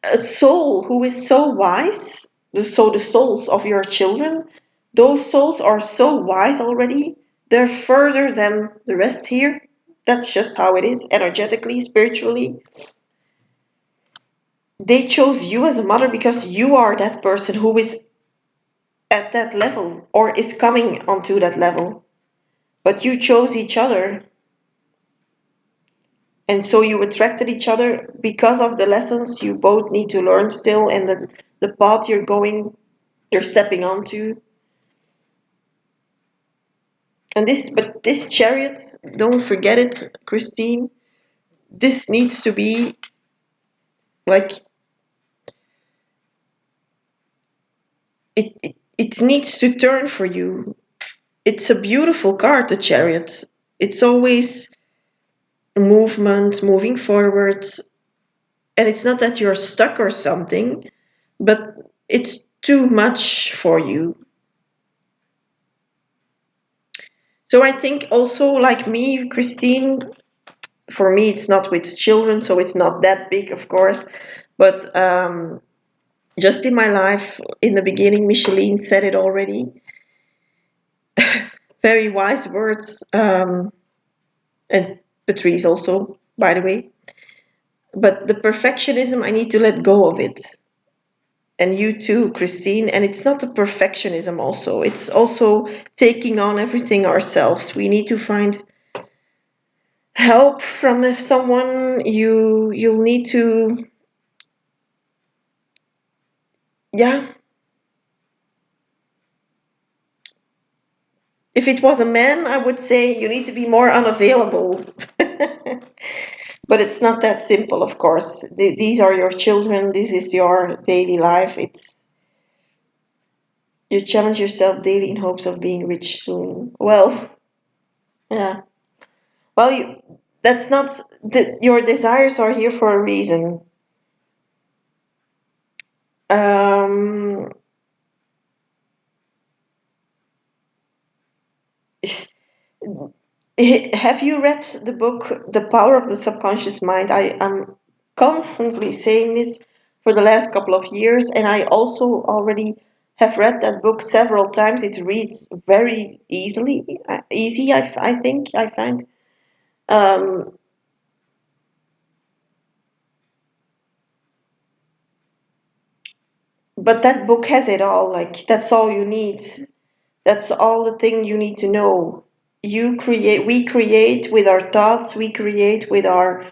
a soul who is so wise, so the souls of your children, those souls are so wise already. They're further than the rest here. That's just how it is, energetically, spiritually. They chose you as a mother because you are that person who is at that level or is coming onto that level. but you chose each other. And so you attracted each other because of the lessons you both need to learn still, and the path you're stepping onto. But this chariot, don't forget it, Christine. This needs to be like it needs to turn for you. It's a beautiful card, the chariot. It's always movement, moving forward, and it's not that you're stuck or something, but it's too much for you. So I think also, like me, Christine, for me it's not with children, so it's not that big, of course, but just in my life, in the beginning, Micheline said it already. Very wise words, and Patrice also, by the way. But the perfectionism, I need to let go of it. And you too, Christine. And it's not the perfectionism also. It's also taking on everything ourselves. We need to find help from someone. You'll need to, yeah. If it was a man, I would say you need to be more unavailable. But it's not that simple, of course. These are your children. This is your daily life. It's you challenge yourself daily in hopes of being rich soon. Well, yeah. Well, that's not your desires are here for a reason. Um, have you read the book The Power of the Subconscious Mind? I'm constantly saying this for the last couple of years, and I also already have read that book several times. It reads very easy. I think I find. Um, but that book has it all. Like that's all you need. That's all the thing you need to know. We create with our thoughts, we create with our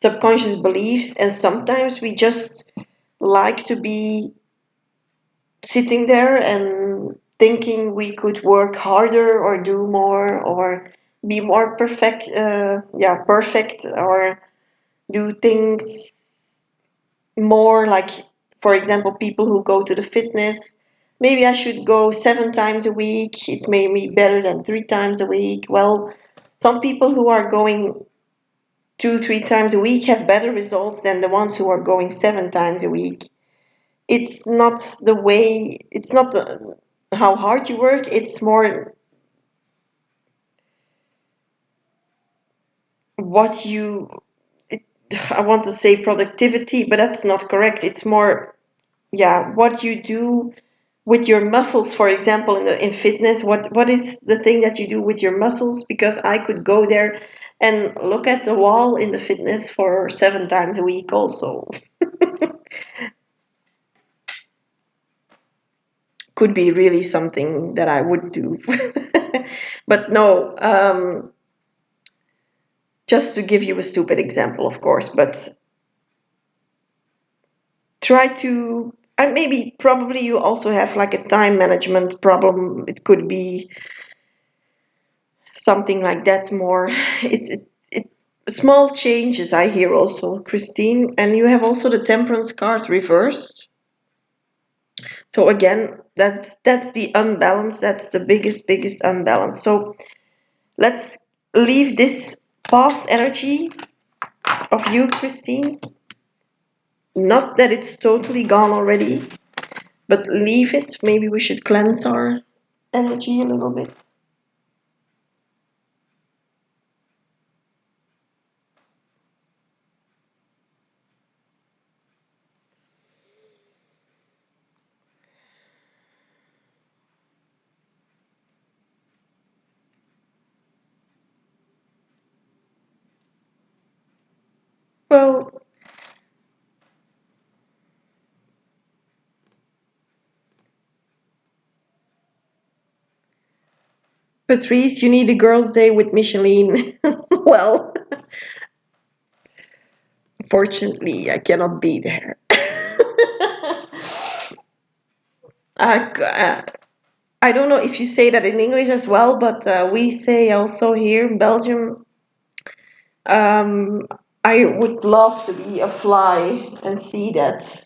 subconscious beliefs, and sometimes we just like to be sitting there and thinking we could work harder or do more or be more perfect, or do things more like, for example, people who go to the fitness. Maybe I should go 7 times a week. It's maybe better than 3 times a week. Well, some people who are going 2, 3 times a week have better results than the ones who are going 7 times a week. It's not the way, it's not how hard you work, it's more what you, it, I want to say productivity, but that's not correct. It's more, yeah, what you do with your muscles, for example, in fitness. What is the thing that you do with your muscles? Because I could go there and look at the wall in the fitness for 7 times a week also. Could be really something that I would do. But no, just to give you a stupid example, of course, but try to, and maybe probably you also have like a time management problem. It could be something like that more. It small changes I hear also, Christine, and you have also the temperance card reversed. So again, that's the unbalance. That's the biggest unbalance. So let's leave this past energy of you, Christine. Not that it's totally gone already, but leave it. Maybe we should cleanse our energy a little bit. Well, Patrice, you need a girls' day with Micheline. Well, fortunately, I cannot be there. uh, I don't know if you say that in English as well, but we say also here in Belgium, um, I would love to be a fly and see that.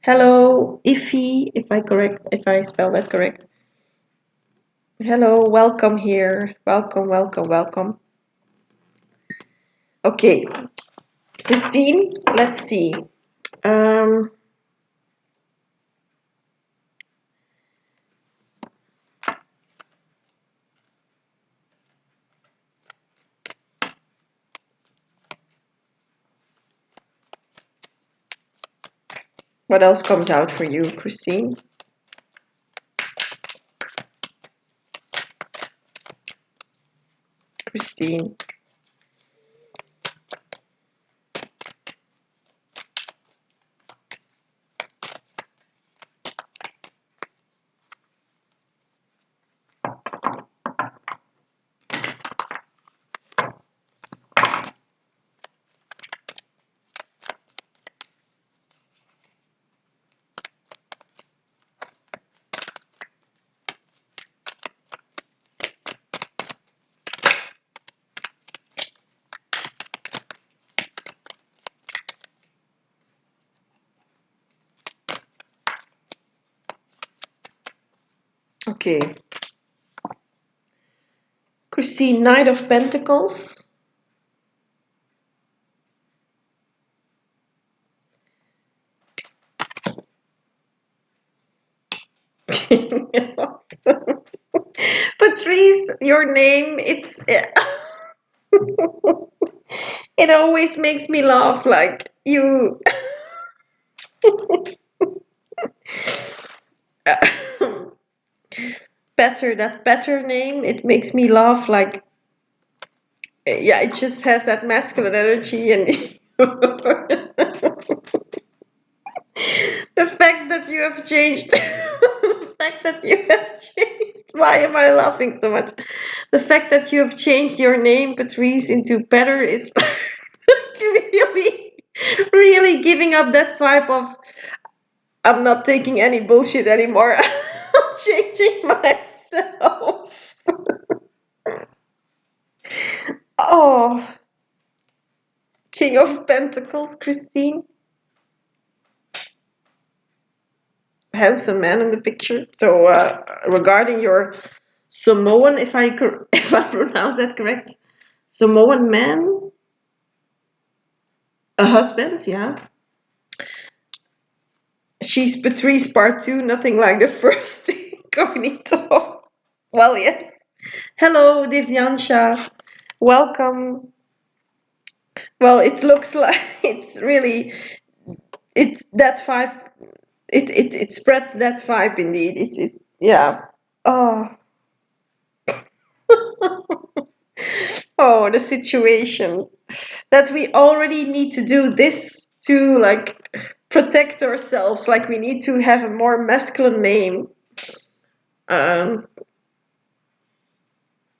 Hello, Iffy, if I spell that correct. Hello, welcome here. Welcome, welcome, welcome. Okay, Christine, let's see. Um, what else comes out for you, Christine? Christine. Okay. Christine, Knight of Pentacles. Patrice, your name, it always makes me laugh like you. Better name, it makes me laugh like, yeah, it just has that masculine energy and the fact that you have changed, the fact that you have changed, why am I laughing so much? The fact that you have changed your name, Patrice, into Better is really, really giving up that vibe of I'm not taking any bullshit anymore. I'm changing myself. Oh, King of Pentacles, Christine. Handsome man in the picture. So, regarding your Samoan, if I pronounce that correct, Samoan man, a husband, yeah. She's Patrice part two, nothing like the first incognito. Well, yes. Hello, Divyansha. Welcome. Well, it looks like it's really it's that vibe. It spreads that vibe indeed. Yeah. Oh. Oh, the situation that we already need to do this to like protect ourselves. Like we need to have a more masculine name. Um,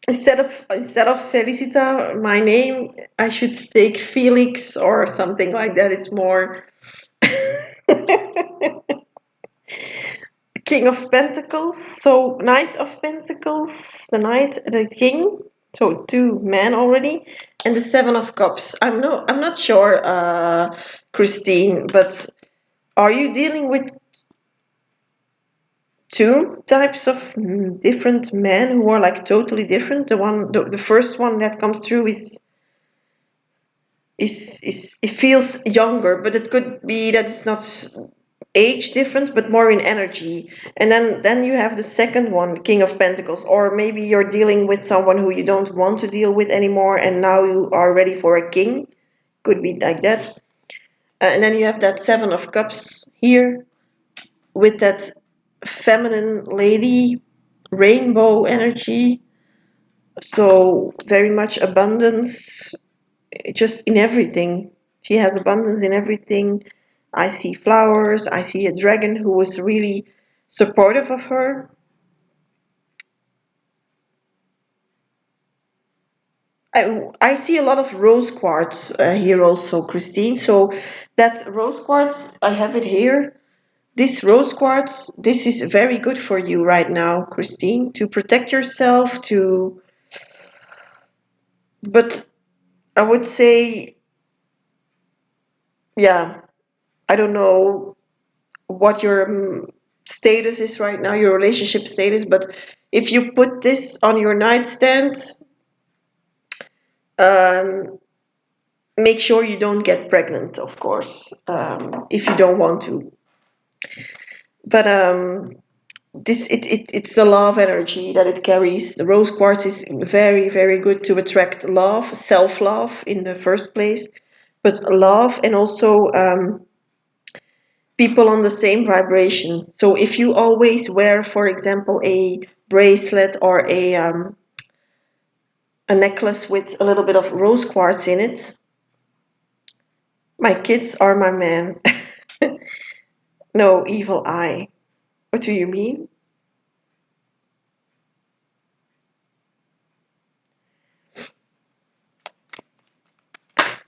instead of Felicita, my name I should take Felix or something like that. It's more King of Pentacles. So Knight of Pentacles, the Knight, the King. So two men already, and the Seven of Cups. I'm not sure, Christine, but are you dealing with two types of different men who are like totally different? The first one that comes through is it feels younger, but it could be that it's not age difference, but more in energy. And then you have the second one, King of Pentacles, or maybe you're dealing with someone who you don't want to deal with anymore, and now you are ready for a king. Could be like that. And then you have that Seven of Cups here with that feminine lady, rainbow energy. So very much abundance, just in everything. She has abundance in everything. I see flowers. I see a dragon who was really supportive of her. I see a lot of rose quartz here also, Christine. So that rose quartz, I have it here. This rose quartz, this is very good for you right now, Christine, to protect yourself, to, but I would say, yeah, I don't know what your status is right now, your relationship status, but if you put this on your nightstand, um, make sure you don't get pregnant, of course, if you don't want to. But it's the love energy that it carries. The rose quartz is very, very good to attract love, self-love in the first place, but love and also people on the same vibration. So if you always wear, for example, a bracelet or a necklace with a little bit of rose quartz in it, my kids are my man. No evil eye. What do you mean?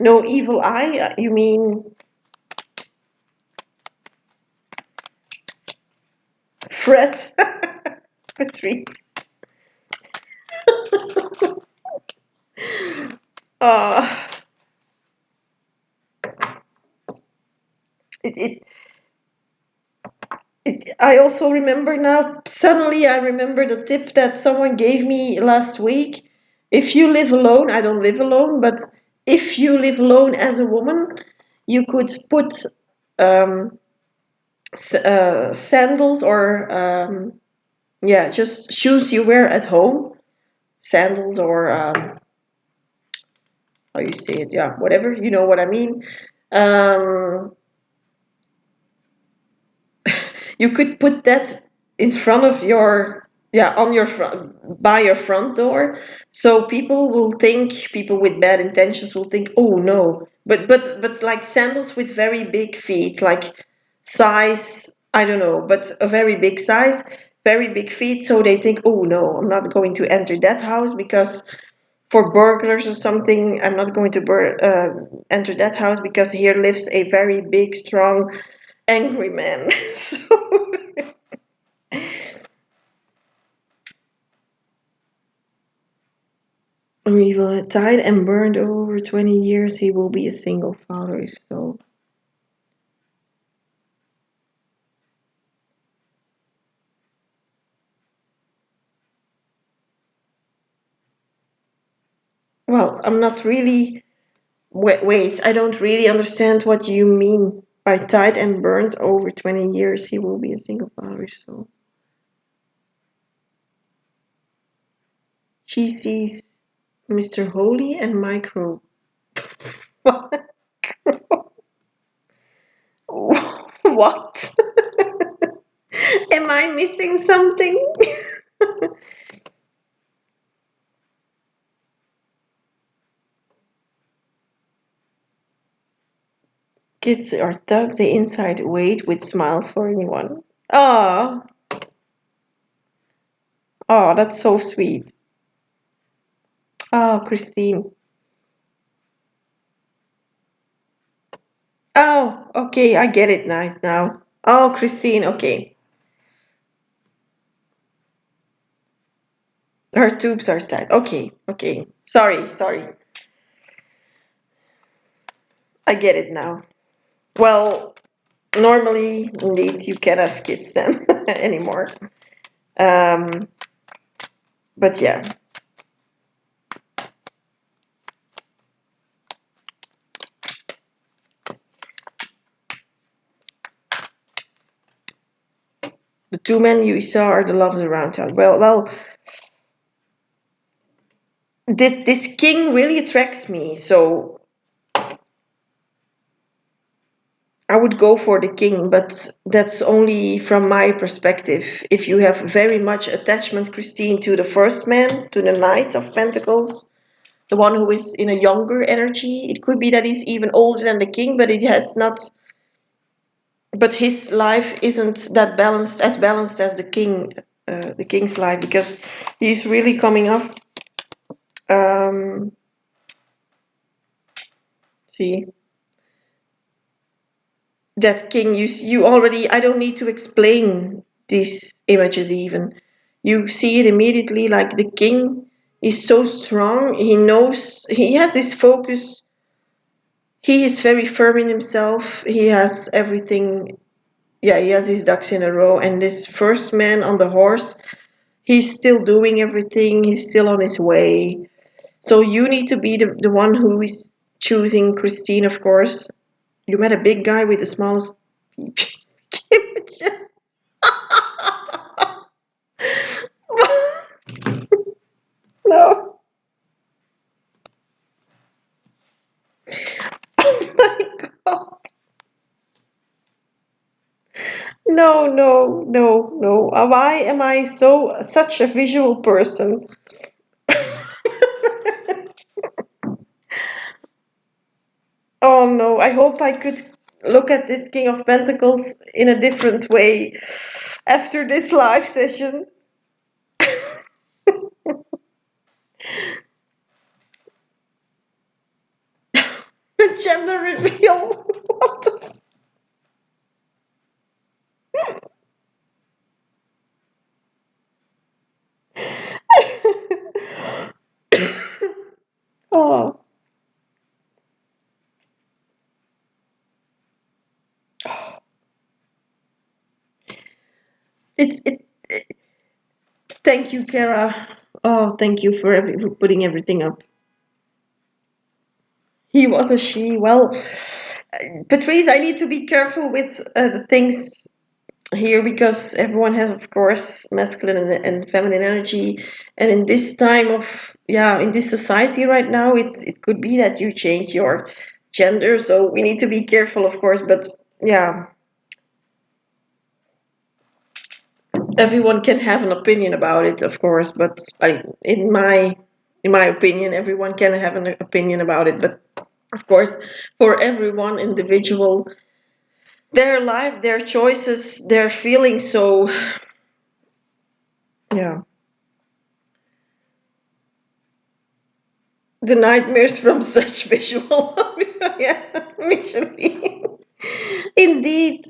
No evil eye? You mean Fred? Patrice. Uh, it, it, I also remember now, suddenly I remember the tip that someone gave me last week. If you live alone, I don't live alone, but if you live alone as a woman, you could put um, sandals or, yeah, just shoes you wear at home, sandals or, how you say it, yeah, whatever, you know what I mean. Um, you could put that in front of your, yeah, on your front, by your front door, so people will think, people with bad intentions will think, oh no, but like sandals with very big feet, like size, I don't know, but a very big size, very big feet, so they think, oh no, I'm not going to enter that house because for burglars or something, I'm not going to enter that house because here lives a very big, strong, angry man. So he will have died and burned over 20 years. He will be a single father, if so. Well, I'm not really. Wait, I don't really understand what you mean by died and burned over 20 years. He will be a single father, if so. She sees Mr. Holy and Micro. What? Am I missing something? Kids are tucked the inside wait with smiles for anyone. Oh, oh, that's so sweet. Oh, Christine. Oh, okay, I get it now. Oh, Christine, okay. Her tubes are tight. Okay, okay. Sorry. I get it now. Well, normally, indeed, you can't have kids then anymore. Um, but yeah, the two men you saw are the lovers around town. Well, this king really attracts me, so I would go for the king, but that's only from my perspective. If you have very much attachment, Christine, to the first man, to the Knight of Pentacles, the one who is in a younger energy, it could be that he's even older than the king, but it has not. But his life isn't that balanced as the king's life, because he's really coming up. Um, See, that king, you already, I don't need to explain these images even. You see it immediately, like the king is so strong, he knows, he has his focus, he is very firm in himself, he has everything, yeah, he has his ducks in a row. And this first man on the horse, he's still doing everything, he's still on his way. So you need to be the one who is choosing Christine, of course. You met a big guy with the smallest image. No. Oh my God. No, no, no, no. Why am I such a visual person? Oh no, I hope I could look at this King of Pentacles in a different way after this live session. The gender reveal. What the- Oh, it. Thank you, Kara. Oh, thank you for for putting everything up. He was a she. Well, Patrice, I need to be careful with the things here because everyone has, of course, masculine and feminine energy. And in this time of, yeah, in this society right now, it could be that you change your gender. So we need to be careful, of course. But yeah, everyone can have an opinion about it, of course. But in my opinion, everyone can have an opinion about it. But of course, for everyone individual, their life, their choices, their feelings. So yeah, the nightmares from such visual, yeah, visually. Indeed.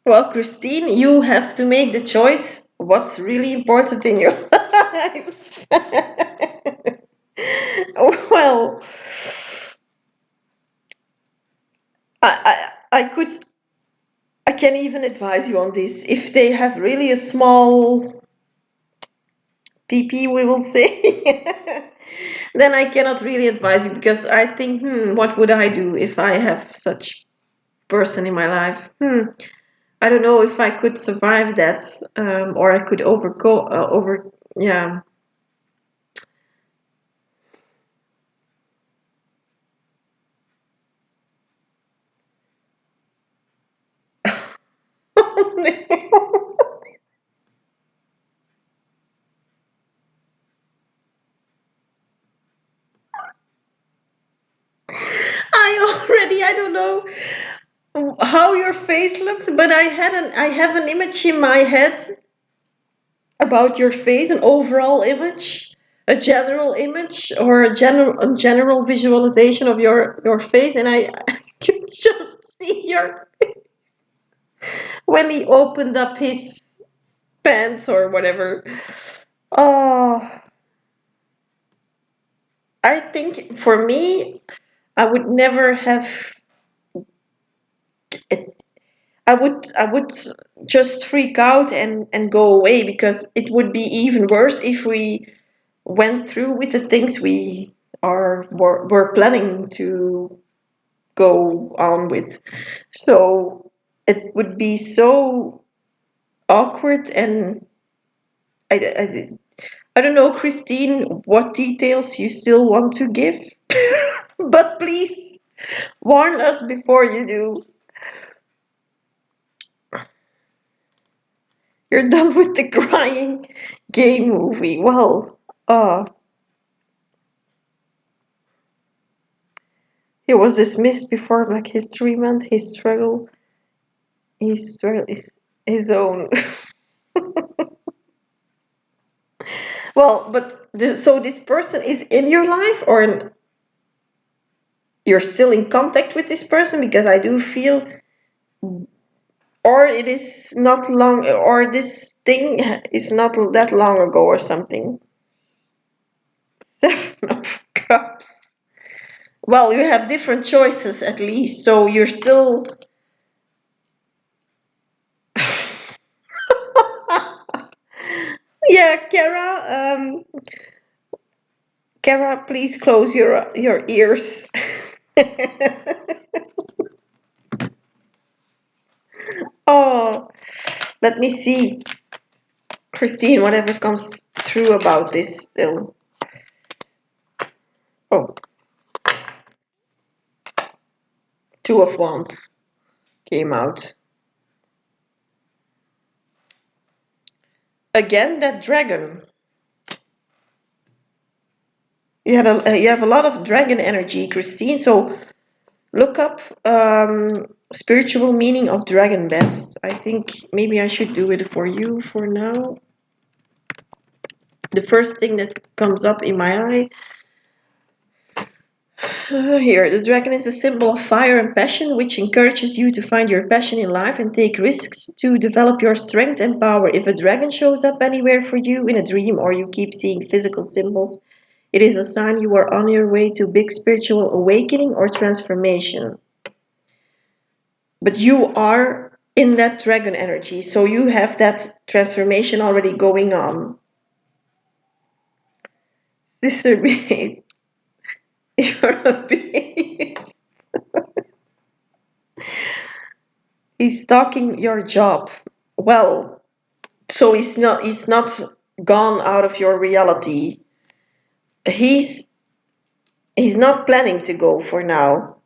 Well, Christine, you have to make the choice. What's really important in your life? Well, I could, I can even advise you on this. If they have really a small PP, we will say, then I cannot really advise you because I think, what would I do if I have such person in my life? I don't know if I could survive that, or I could yeah. I don't know how your face looks, but I have an image in my head about your face, an overall image, a general image, or a general visualization of your face, and I could just see your when he opened up his pants or whatever. Oh, I think for me, I would never have it. I would just freak out and go away because it would be even worse if we went through with the things were planning to go on with. So it would be so awkward, and I don't know, Christine, what details you still want to give, but please warn us before you do. You're done with the crying gay movie. Well, he was dismissed before Black History Month. His struggle is his own. Well, but so this person is in your life, or you're still in contact with this person? Because I do feel, or it is not long, or this thing is not that long ago, or something. Seven of Cups. Well, you have different choices at least, so you're still. Yeah, Kara. Kara, please close your ears. Oh, let me see, Christine. Whatever comes through about this still. Oh, Two of Wands came out again. That dragon. You have a lot of dragon energy, Christine. So look up spiritual meaning of dragon best. I think maybe I should do it for you for now. The first thing that comes up in my eye. Here, the dragon is a symbol of fire and passion, which encourages you to find your passion in life and take risks to develop your strength and power. If a dragon shows up anywhere for you in a dream or you keep seeing physical symbols, it is a sign you are on your way to big spiritual awakening or transformation. But you are in that dragon energy, so you have that transformation already going on. Sister Babe, you're a beast. He's stalking your job. Well, so he's not gone out of your reality. He's he's not planning to go for now.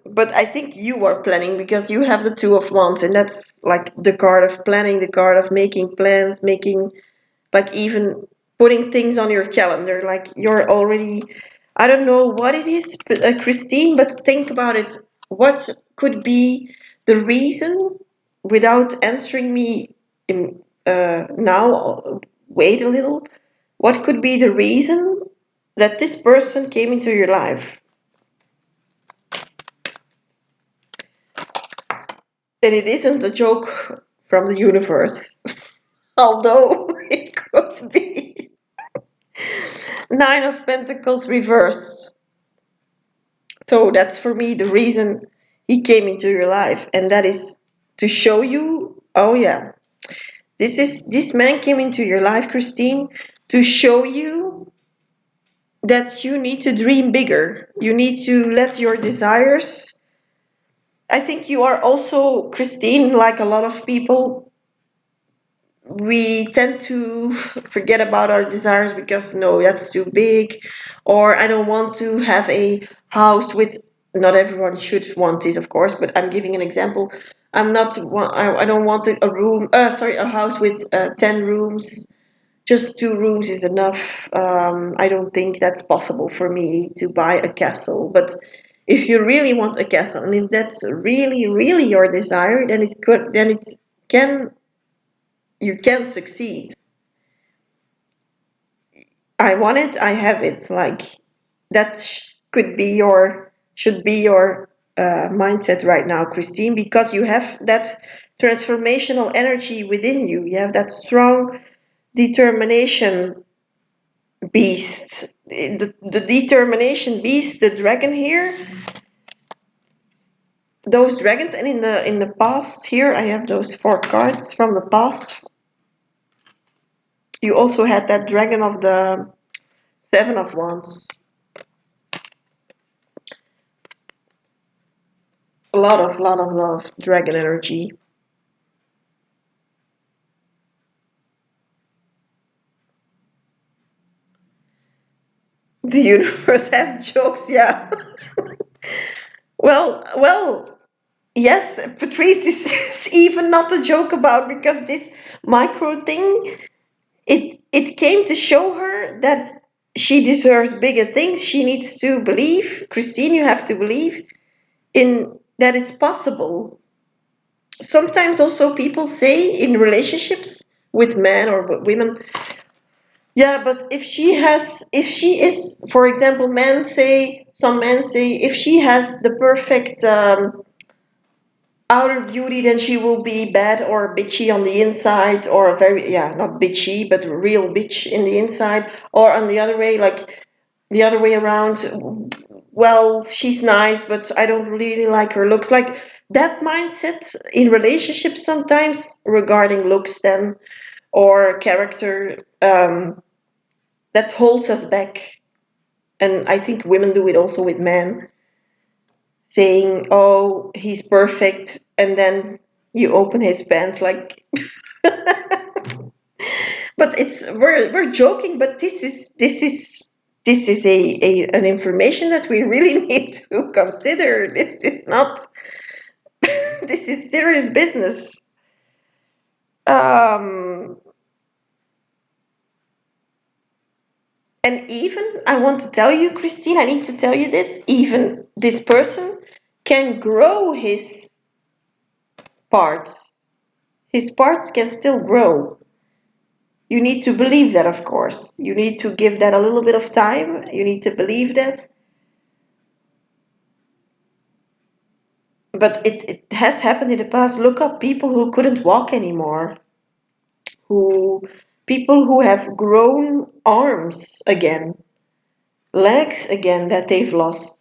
But I think you are planning because you have the Two of Wands, and that's like the card of planning, the card of making plans, making, like, even putting things on your calendar. Like, you're already, I don't know what it is, but Christine, but think about it. What could be the reason, without answering me in, now, wait a little. What could be the reason that this person came into your life? And it isn't a joke from the universe, although it could be. Nine of Pentacles reversed. So that's for me the reason he came into your life, and that is to show you, oh yeah, this man came into your life, Christine, to show you that you need to dream bigger. You need to let your desires. I think you are also, Christine, like a lot of people, we tend to forget about our desires because no, that's too big, or I don't want to have a house with. Not everyone should want this, of course, but I'm giving an example. I don't want a room. Sorry, a house with 10 rooms. Just 2 rooms is enough. I don't think that's possible for me to buy a castle. But if you really want a castle, and if that's really, really your desire, then it can, you can succeed. I want it, I have it. Like, that could be your, should be your mindset right now, Christine, because you have that transformational energy within you. You have that strong determination beast. The determination beast, the dragon here, those dragons, and in the past here, I have those 4 cards from the past. You also had that dragon of the Seven of Wands. A lot of dragon energy. The universe has jokes, yeah. Well, yes, Patrice, this is even not a joke about, because this micro thing, it came to show her that she deserves bigger things. She needs to believe, Christine, you have to believe in that it's possible. sometimes also people say in relationships with men or with women, yeah, but if she is, for example, some men say, if she has the perfect outer beauty, then she will be bad or bitchy on the inside, or a very, yeah, not bitchy, but real bitch in the inside, or on the other way, like the other way around. Well, she's nice, but I don't really like her looks. Like that mindset in relationships sometimes regarding looks, then, or character, that holds us back. And I think women do it also with men, saying, "Oh, he's perfect," and then you open his pants like. But we're joking, but this is a an information that we really need to consider. This is not. This is serious business. Um, and even I want to tell you, Christine, I need to tell you this. Even this person can grow parts. His parts can still grow. You need to believe that, of course. You need to give that a little bit of time. You need to believe that. But it has happened in the past. Look up people who couldn't walk anymore, who people who have grown arms again, legs again that they've lost.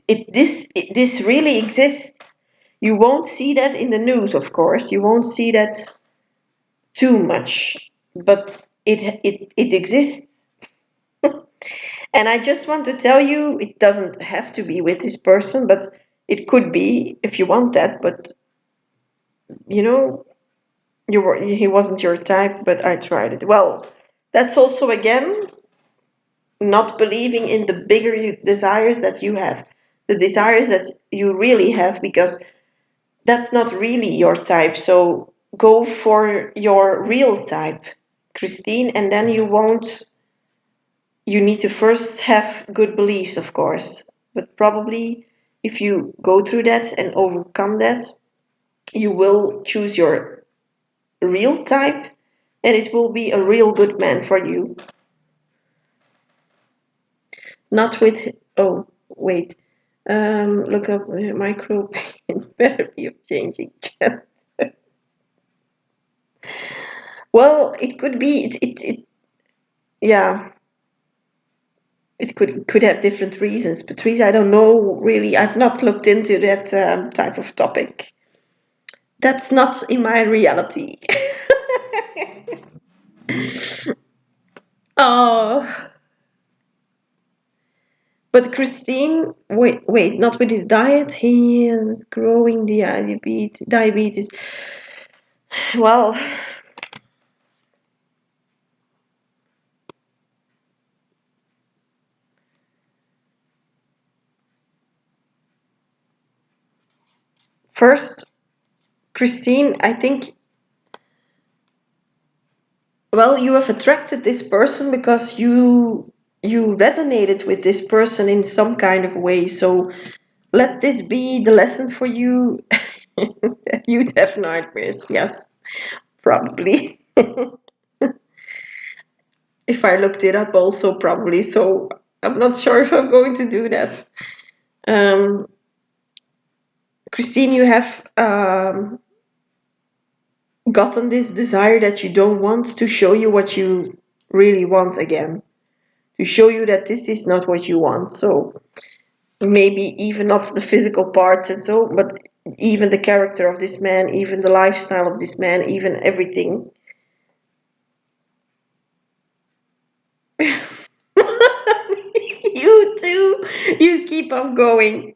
This really exists. You won't see that in the news, of course. You won't see that too much, but it exists. And I just want to tell you, it doesn't have to be with this person, but it could be if you want that. But you know, he wasn't your type, but I tried it. Well, that's also again not believing in the bigger desires that you have, the desires that you really have, because that's not really your type. So go for your real type, Christine, and then you won't. You need to first have good beliefs, of course, but probably if you go through that and overcome that, you will choose your real type, and it will be a real good man for you. Not with, oh, wait. Look up micro. It better be of changing chat. Well, it could be, yeah, it could have different reasons. Patrice, I don't know really. I've not looked into that type of topic. That's not in my reality. Oh, but Christine, wait, not with his diet. He is growing the diabetes. Well, first, Christine, I think, well, you have attracted this person because you resonated with this person in some kind of way. So let this be the lesson for you. You'd have nightmares, yes, probably. If I looked it up, also probably. So I'm not sure if I'm going to do that. Um, Christine, you have gotten this desire that you don't want to show you what you really want again, to show you that this is not what you want. So maybe even not the physical parts and so, but even the character of this man, even the lifestyle of this man, even everything. You too, you keep on going.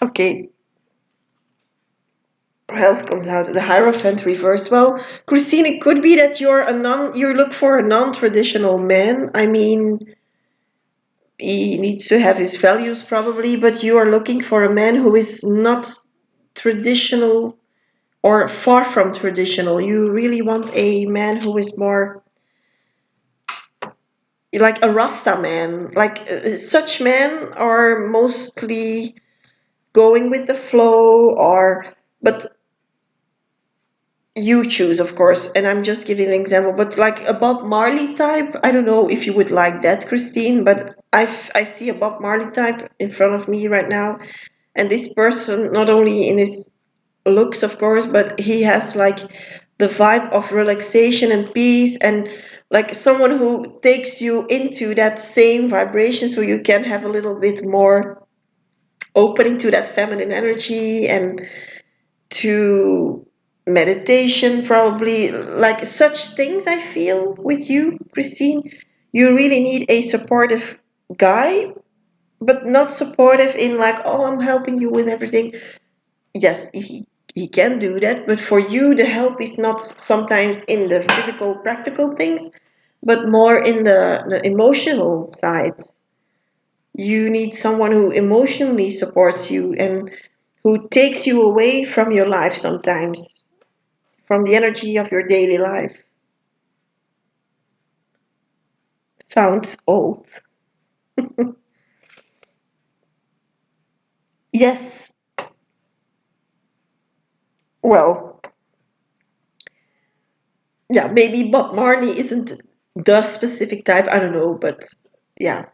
Okay, what else comes out? The Hierophant reverse. Well, Christine, it could be that you look for a non-traditional man. I mean, he needs to have his values probably, but you are looking for a man who is not traditional or far from traditional. You really want a man who is more like a Rasta man. Like such men are mostly going with the flow, or but you choose, of course. And I'm just giving an example, but like a Bob Marley type, I don't know if you would like that, Christine, but I see a Bob Marley type in front of me right now. And this person, not only in his looks, of course, but he has like the vibe of relaxation and peace, and like someone who takes you into that same vibration so you can have a little bit more opening to that feminine energy and to meditation, probably, like such things. I feel with you, Christine, you really need a supportive guy, but not supportive in like, oh, I'm helping you with everything. Yes, he can do that, but for you the help is not sometimes in the physical practical things, but more in the emotional side. You need someone who emotionally supports you and who takes you away from your life sometimes, from the energy of your daily life. Sounds old. Yes, well, yeah, maybe Bob Marley isn't the specific type, I don't know, but yeah,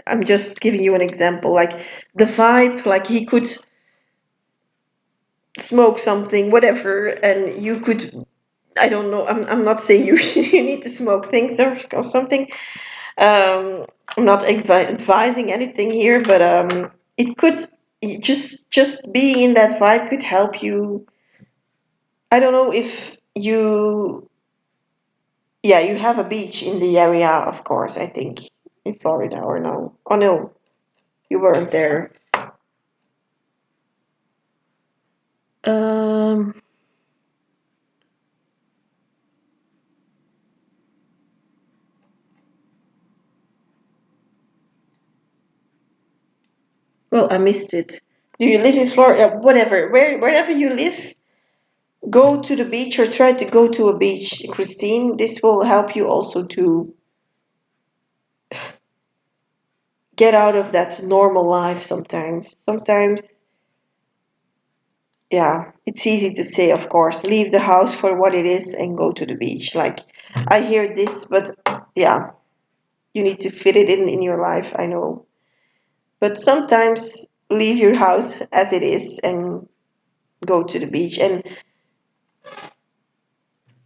I'm just giving you an example. Like the vibe, like he could smoke something, whatever, and you could, I don't know, I'm not saying you, you need to smoke things or something. Um, I'm not advising anything here, but it could just being in that vibe could help you. I don't know if you, yeah, you have a beach in the area, of course, I think, in Florida, or no? Oh no, you weren't there. Um, well, I missed it. Do you live in Florida? Whatever, wherever you live, go to the beach or try to go to a beach, Christine. This will help you also to get out of that normal life sometimes. Sometimes, yeah, it's easy to say, of course, leave the house for what it is and go to the beach. Like, I hear this, but yeah, you need to fit it in your life, I know. But sometimes leave your house as it is and go to the beach. And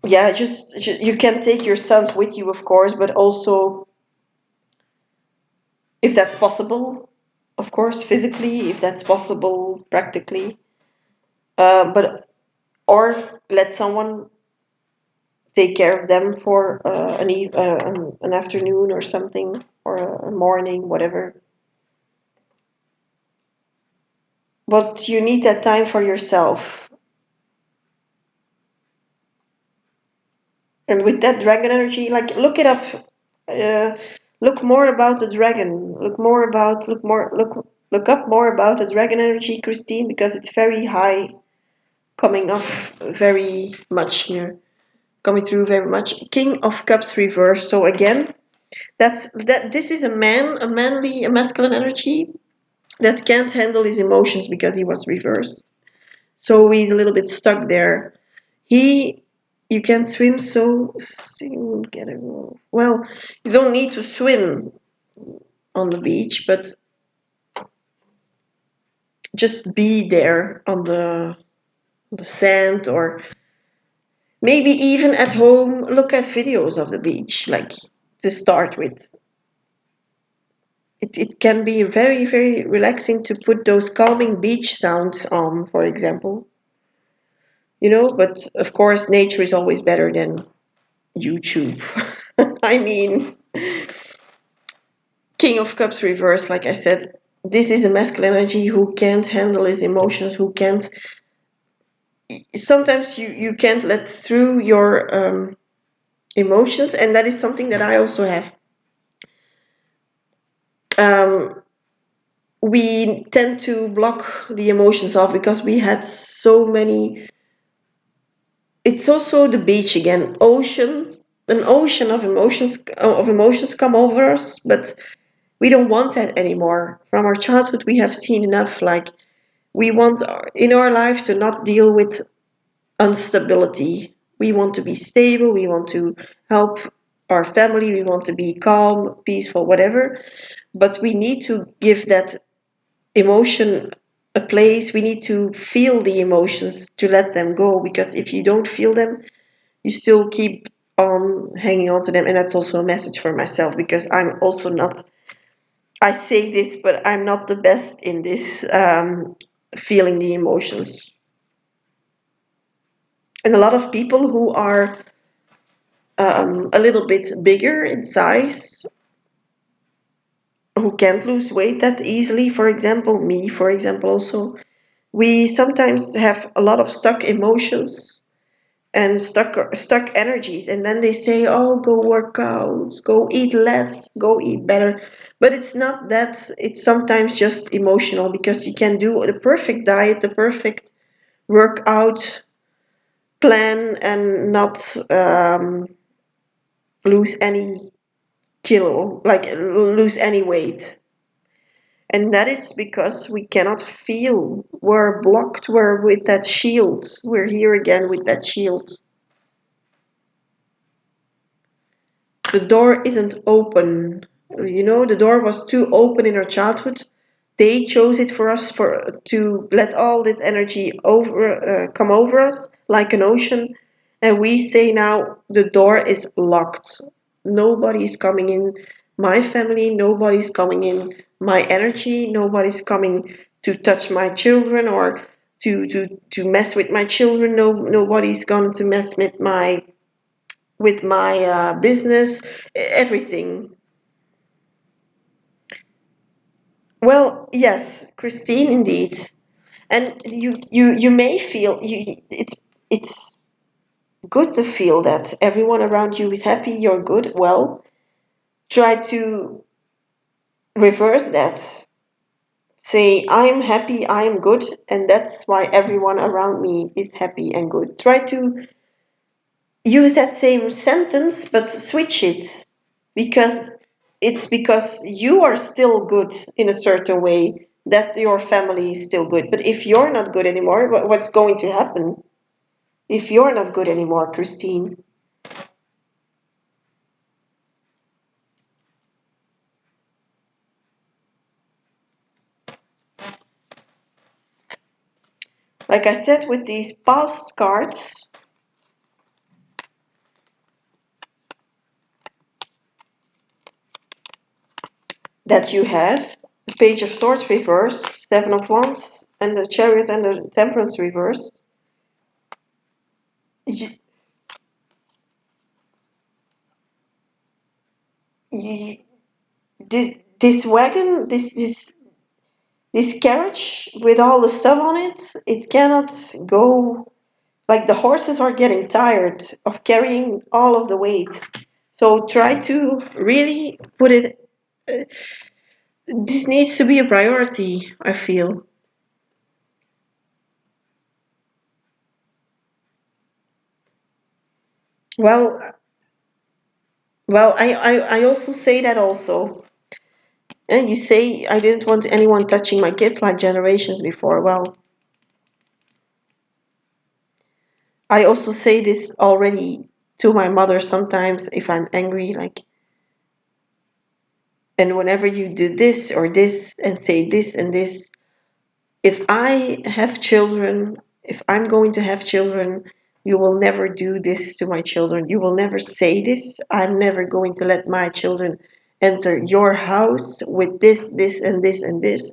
yeah, just you can take your sons with you, of course, but also if that's possible, of course, physically, if that's possible, practically. But or let someone take care of them for an afternoon or something, or a morning, whatever. But you need that time for yourself. And with that dragon energy, like look it up. Uh, look more about the dragon. Look up more about the dragon energy, Christine, because it's very high, coming up very much here, coming through very much. King of Cups reverse. So again, that this is a man, a masculine energy that can't handle his emotions because he was reversed. So he's a little bit stuck there. He, you can swim, so you won't get it. Well, you don't need to swim on the beach, but just be there on the sand, or maybe even at home. Look at videos of the beach, like to start with. It can be very relaxing to put those calming beach sounds on, for example. But of course, nature is always better than YouTube. I mean, King of Cups reverse, like I said, this is a masculine energy who can't handle his emotions, who can't. Sometimes you can't let through your emotions, and that is something that I also have. Um, we tend to block the emotions off because we had so many. It's also the beach again, an ocean of emotions come over us, but we don't want that anymore. From our childhood, we have seen enough. Like, we want in our life to not deal with instability. We want to be stable. We want to help our family. We want to be calm, peaceful, whatever. But we need to give that emotion a place. We need to feel the emotions to let them go, because if you don't feel them, you still keep on hanging on to them. And that's also a message for myself, because I'm also not, I say this, but I'm not the best in this, feeling the emotions. And a lot of people who are a little bit bigger in size, who can't lose weight that easily, for example, me, for example, also, we sometimes have a lot of stuck emotions and stuck energies, and then they say, oh, go work out, go eat less, go eat better. But it's not that. It's sometimes just emotional, because you can do the perfect diet, the perfect workout plan, and not lose any kilo, like lose any weight. And that is because we cannot feel. We're blocked. We're with that shield. We're here again with that shield. The door isn't open. You know, the door was too open in our childhood. They chose it for us, for to let all that energy come over us like an ocean, and we say now the door is locked. Nobody's coming in my family. Nobody's coming in my energy. Nobody's coming to touch my children, or to mess with my children. No, nobody's going to mess with my business, everything. Well, yes, Christine, indeed. And you may feel it's good to feel that everyone around you is happy, you're good. Well, try to reverse that. Say, I'm happy, I'm good, and that's why everyone around me is happy and good. Try to use that same sentence, but switch it, because it's because you are still good in a certain way that your family is still good. But if you're not good anymore, what's going to happen if you're not good anymore, Christine? Like I said, with these past cards that you have, the Page of Swords reversed, Seven of Wands, and the Chariot and the Temperance reversed. y- y- this wagon, this carriage with all the stuff on it, it cannot go. Like, the horses are getting tired of carrying all of the weight. So try to really put it. Uh, this needs to be a priority, I feel. Well, well, I also say that also. And you say I didn't want anyone touching my kids like generations before. Well, I also say this already to my mother sometimes if I'm angry, like, and whenever you do this or this and say this and this, if I have children, if I'm going to have children, you will never do this to my children. You will never say this. I'm never going to let my children enter your house with this, this, and this, and this.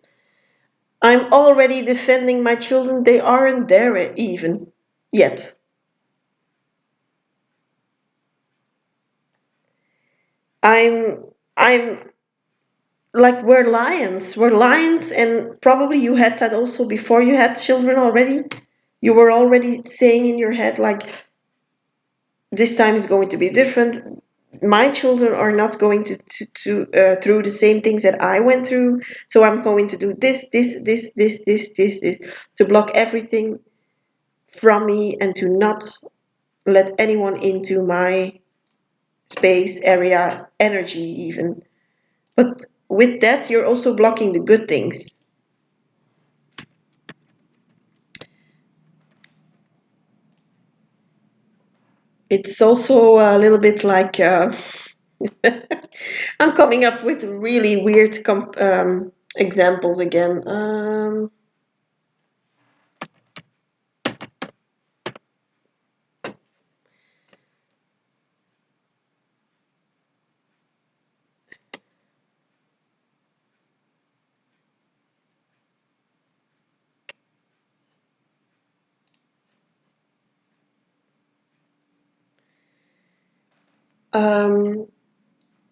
I'm already defending my children. They aren't there even yet. I'm, I'm like, we're lions. We're lions, and probably you had that also before you had children already. You were already saying in your head, like, this time is going to be different. My children are not going to through the same things that I went through. So I'm going to do this to block everything from me, and to not let anyone into my space, area, energy, even. But with that, you're also blocking the good things. It's also a little bit like I'm coming up with really weird examples again. Um,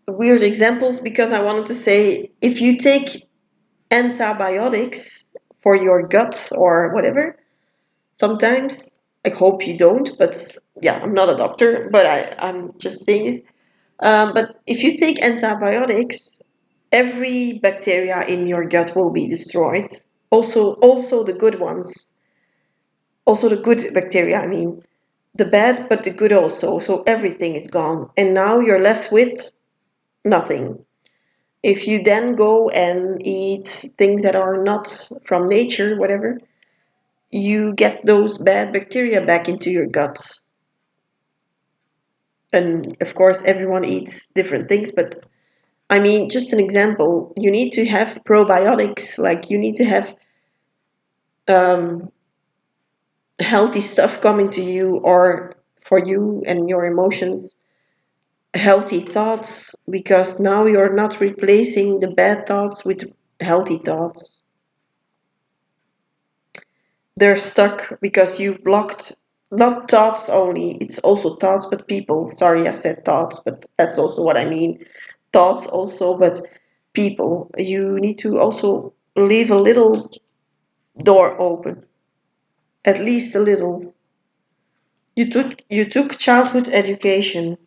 Weird examples because I wanted to say if you take antibiotics for your gut or whatever, sometimes I hope you don't, but yeah, I'm not a doctor, but I'm just saying it. But if you take antibiotics, every bacteria in your gut will be destroyed. Also the good ones, also the good bacteria. I mean, the bad, but the good also. So everything is gone, and now you're left with nothing. If you then go and eat things that are not from nature, whatever, you get those bad bacteria back into your gut. And of course, everyone eats different things, but I mean, just an example, you need to have probiotics, like you need to have um, healthy stuff coming to you, or for you and your emotions, healthy thoughts, because now you're not replacing the bad thoughts with healthy thoughts. They're stuck because you've blocked not thoughts only, it's also thoughts, but people. Sorry, I said thoughts, but that's also what I mean. Thoughts also, but people. You need to also leave a little door open, at least a little. You took childhood education.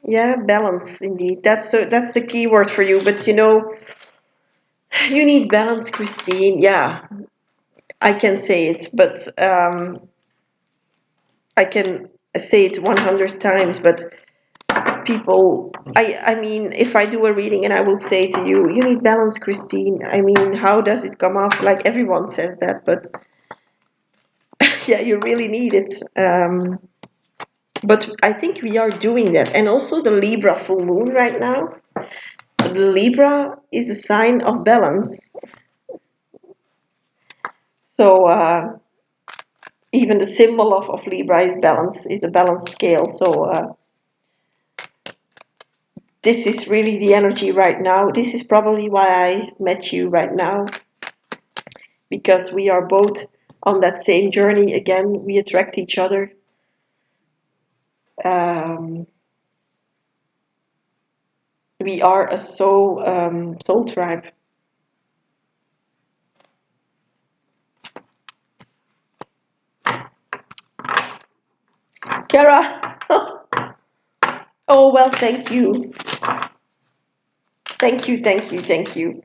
Yeah, balance indeed. That's the key word for you. But you need balance, Christine. Yeah, I can say it, but I can say it 100 times. But people, I mean, if I do a reading and I will say to you, you need balance, Christine. I mean, how does it come off? Like everyone says that, but yeah, you really need it. But I think we are doing that. And also the Libra full moon right now. The Libra is a sign of balance. So even the symbol of Libra is balance, is a balance scale. So this is really the energy right now. This is probably why I met you right now, because we are both on that same journey again. We attract each other. Um, we are a soul tribe. Kara, oh well, thank you, thank you, thank you, thank you.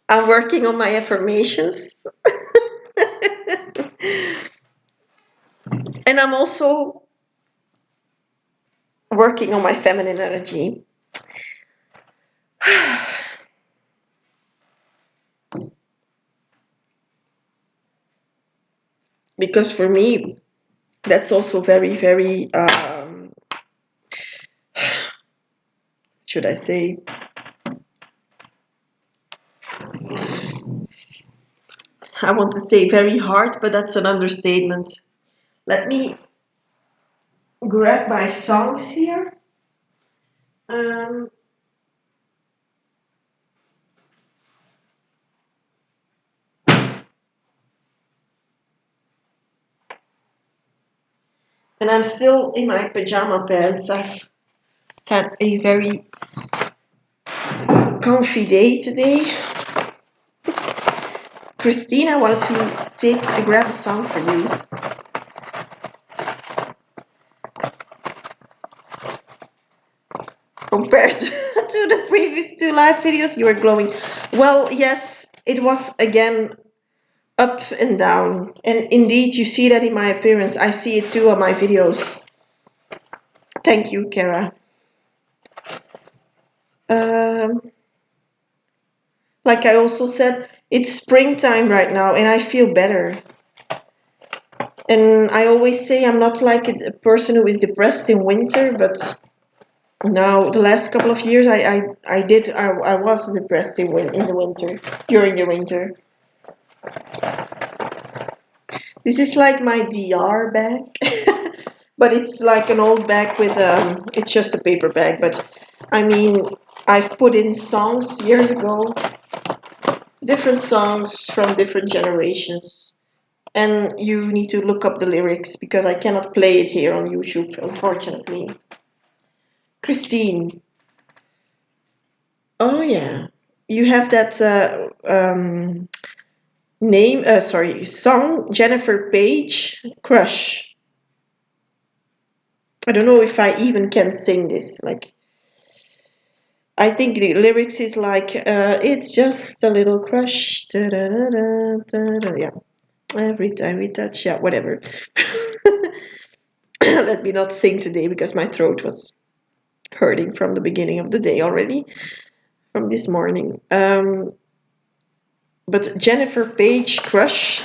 I'm working on my affirmations, and I'm also working on my feminine energy. Because for me, that's also very, very, should I say, I want to say very hard, but that's an understatement. Let me grab my songs here. Um, and I'm still in my pajama pants. I've had a very comfy day today. Christine, I wanted to grab a song for you. Compared to the previous two live videos, you were glowing. Well, yes, it was again up and down. And indeed, you see that in my appearance. I see it too on my videos. Thank you, Kara. Um, like I also said, it's springtime right now, and I feel better. And I always say I'm not like a person who is depressed in winter, but now the last couple of years I was depressed in the winter, during the winter. This is like my DR bag, but it's like an old bag with it's just a paper bag, but I mean I've put in songs years ago, different songs from different generations, and you need to look up the lyrics because I cannot play it here on YouTube, unfortunately. Christine. Oh yeah, you have that song Jennifer Page, Crush. I don't know if I even can sing this. Like, I think the lyrics is like, it's just a little crush. Da, da, da, da, da, da. Yeah, every time we touch, yeah, whatever. Let me not sing today because my throat was hurting from the beginning of the day already, from this morning. But Jennifer Page, Crush,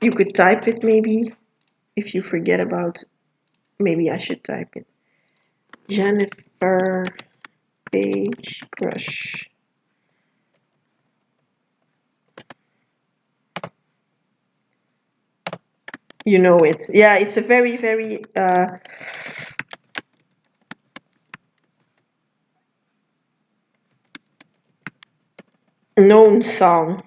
you could type it maybe if you forget about. Maybe I should type it. Jennifer Page, Crush. You know it. Yeah, it's a very, very known song.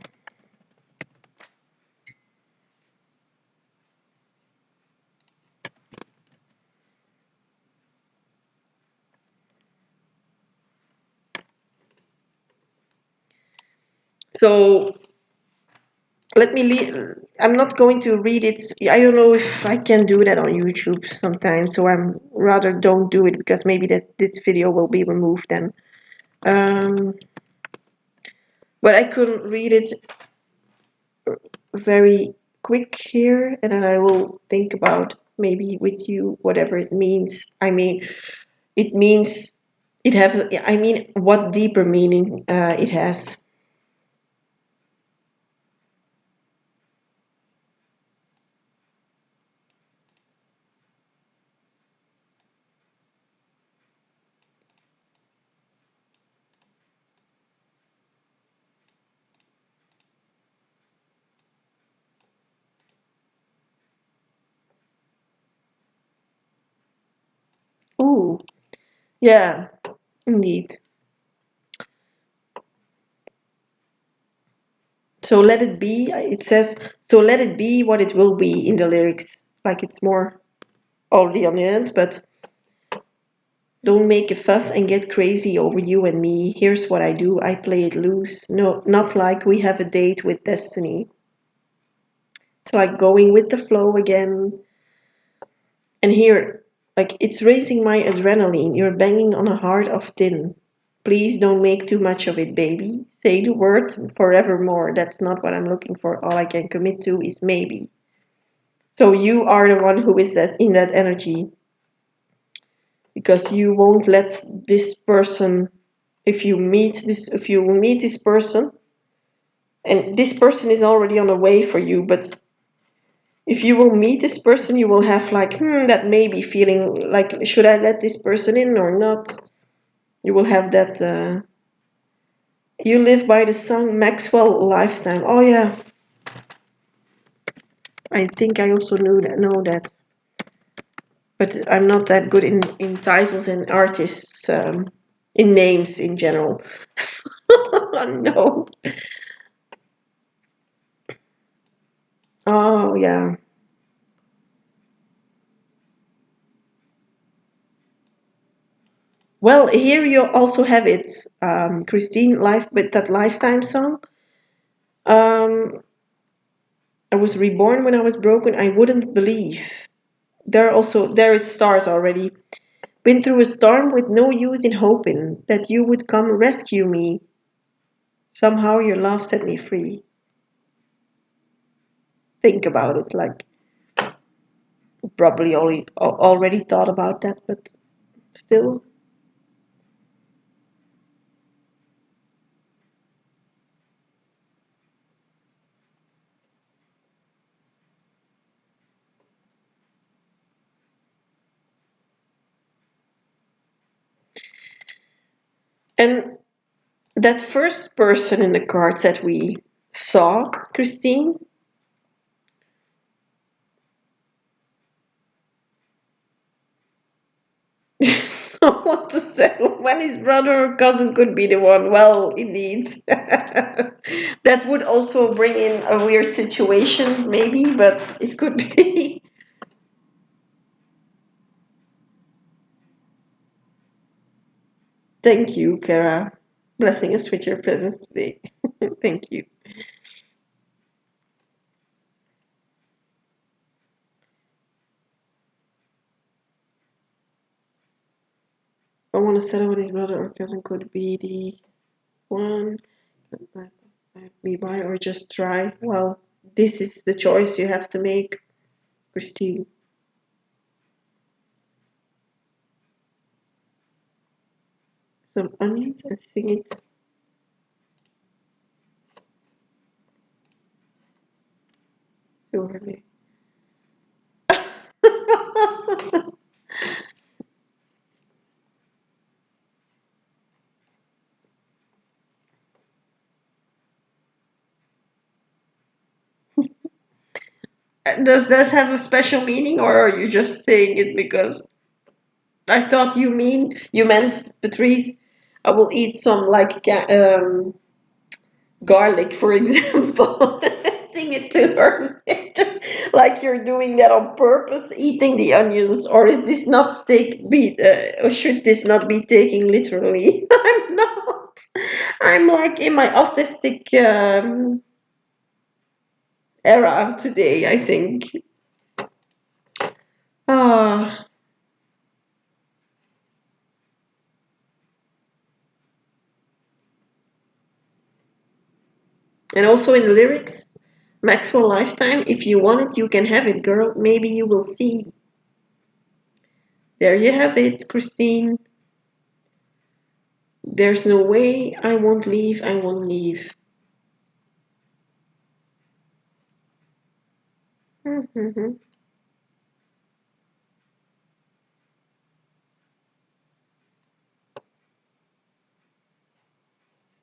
So let me I'm not going to read it. I don't know if I can do that on YouTube sometimes, so I'm rather don't do it because maybe that this video will be removed then. Um, but I couldn't read it very quick here, and then I will think about maybe with you whatever it means. I mean, it means it have. I mean, what deeper meaning it has. Ooh, yeah, indeed. So let it be. It says, so let it be what it will be in the lyrics. Like it's more already on the end, but don't make a fuss and get crazy over you and me. Here's what I do. I play it loose. No, not like we have a date with destiny. It's like going with the flow again. And here, like it's raising my adrenaline. You're banging on a heart of tin. Please don't make too much of it, baby. Say the word forevermore. That's not what I'm looking for. All I can commit to is maybe. So you are the one who is that in that energy because you won't let this person if you meet this person and this person is already on the way for you, but if you will meet this person you will have like that maybe feeling like should I let this person in or not? You will have that you live by the song Maxwell Lifetime. Oh yeah, I think I also know that, but I'm not that good in titles and artists, in names in general. No. Oh yeah. Well, here you also have it, Christine, life with that Lifetime song. Um, I was reborn when I was broken. I wouldn't believe. There it starts already. Been through a storm with no use in hoping that you would come rescue me. Somehow your love set me free. Think about it, like probably already thought about that, but still. And that first person in the cards that we saw, Christine, so what to say when his brother or cousin could be the one? Well, indeed. That would also bring in a weird situation, maybe, but it could be. Thank you, Kara. Blessing us with your presence today. Thank you. I want to settle with his brother or cousin could be the one. Be by or just try. Well, this is the choice you have to make, Christine. Some onions and sing it to her. Does that have a special meaning, or are you just saying it because I thought you meant Patrice? I will eat some like garlic, for example. Sing it to her, like you're doing that on purpose, eating the onions, or is this not or should this not be taken literally? I'm not. I'm like in my autistic era today, I think. Ah, and also in the lyrics, Maxwell Lifetime, if you want it, you can have it, girl. Maybe you will see. There you have it, Christine. There's no way I won't leave, I won't leave. Mhm.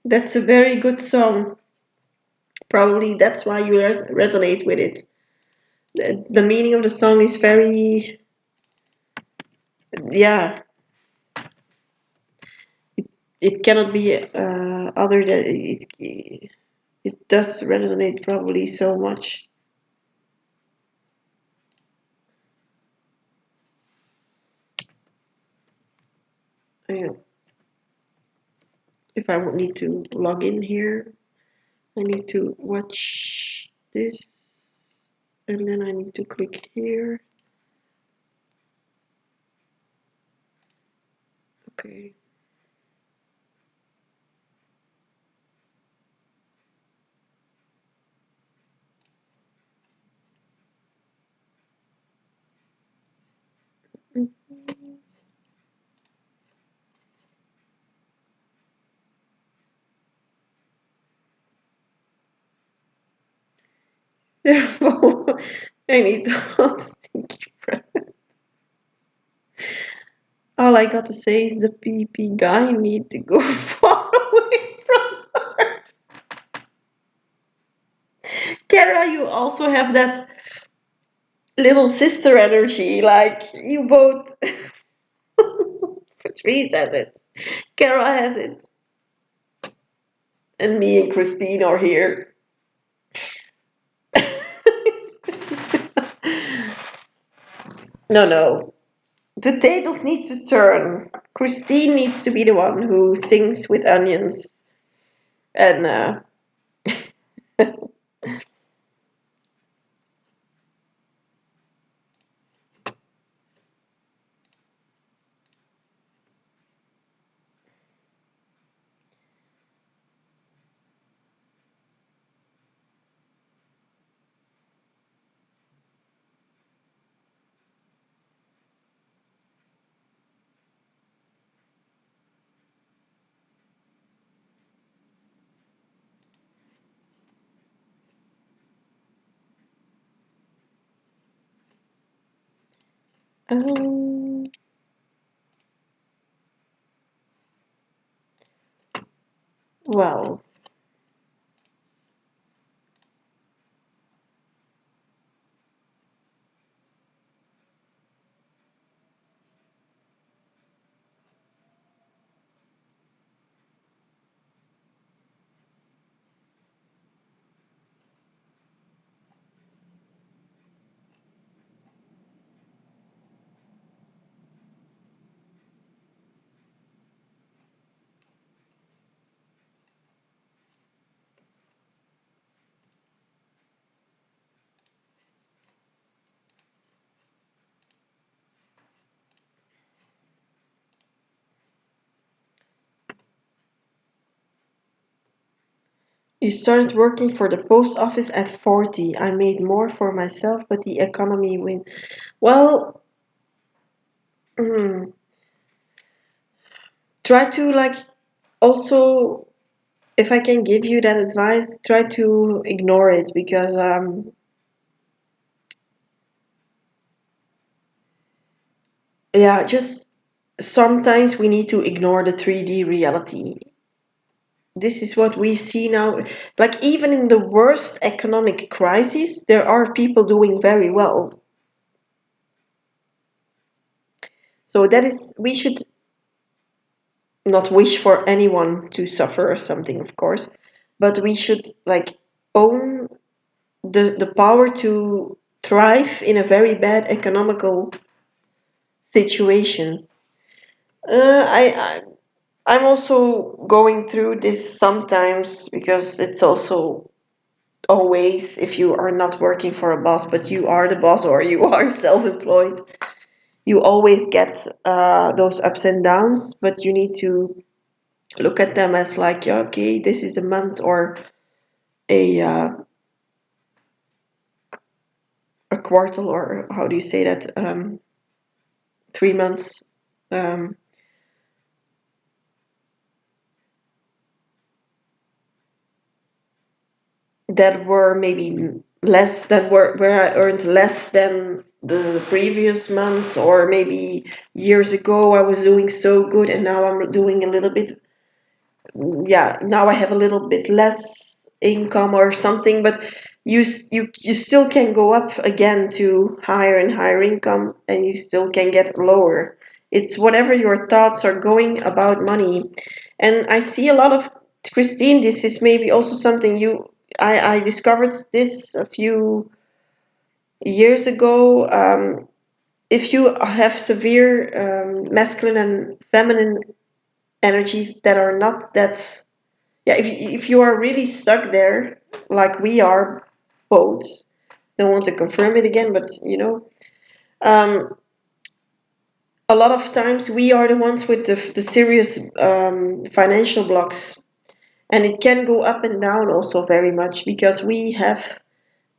That's a very good song. Probably that's why you resonate with it. The meaning of the song is very, yeah, it cannot be other than it does resonate probably so much. Yeah. If I would need to log in here, I need to watch this, and then I need to click here. Okay. Therefore, I need to think. All I got to say is the PP guy need to go far away from her. Kara, you also have that little sister energy. Like you both. Patrice has it. Kara has it. And me and Christine are here. No, no. The tables need to turn. Christine needs to be the one who sings with onions. And um, Well, you started working for the post office at 40. I made more for myself, but the economy win. Well, mm, try to like also, if I can give you that advice, try to ignore it because yeah, just sometimes we need to ignore the 3D reality. This is what we see now. Like even in the worst economic crisis, there are people doing very well. So that is, we should not wish for anyone to suffer or something, of course, but we should like own the power to thrive in a very bad economical situation. I'm also going through this sometimes because it's also always if you are not working for a boss, but you are the boss or you are self-employed, you always get those ups and downs, but you need to look at them as like, yeah, okay, this is a month or a a quarter, or how do you say that? 3 months. Um, that were maybe less that were where I earned less than the previous months, or maybe years ago I was doing so good and now I'm doing a little bit, yeah, now I have a little bit less income or something, but you still can go up again to higher and higher income, and you still can get lower. It's whatever your thoughts are going about money. And I see a lot of, Christine, this is maybe also something you, I discovered this a few years ago. If you have severe masculine and feminine energies that are not that, yeah, if you are really stuck there, like we are both, don't want to confirm it again, but um, a lot of times we are the ones with the serious financial blocks, and it can go up and down also very much because we have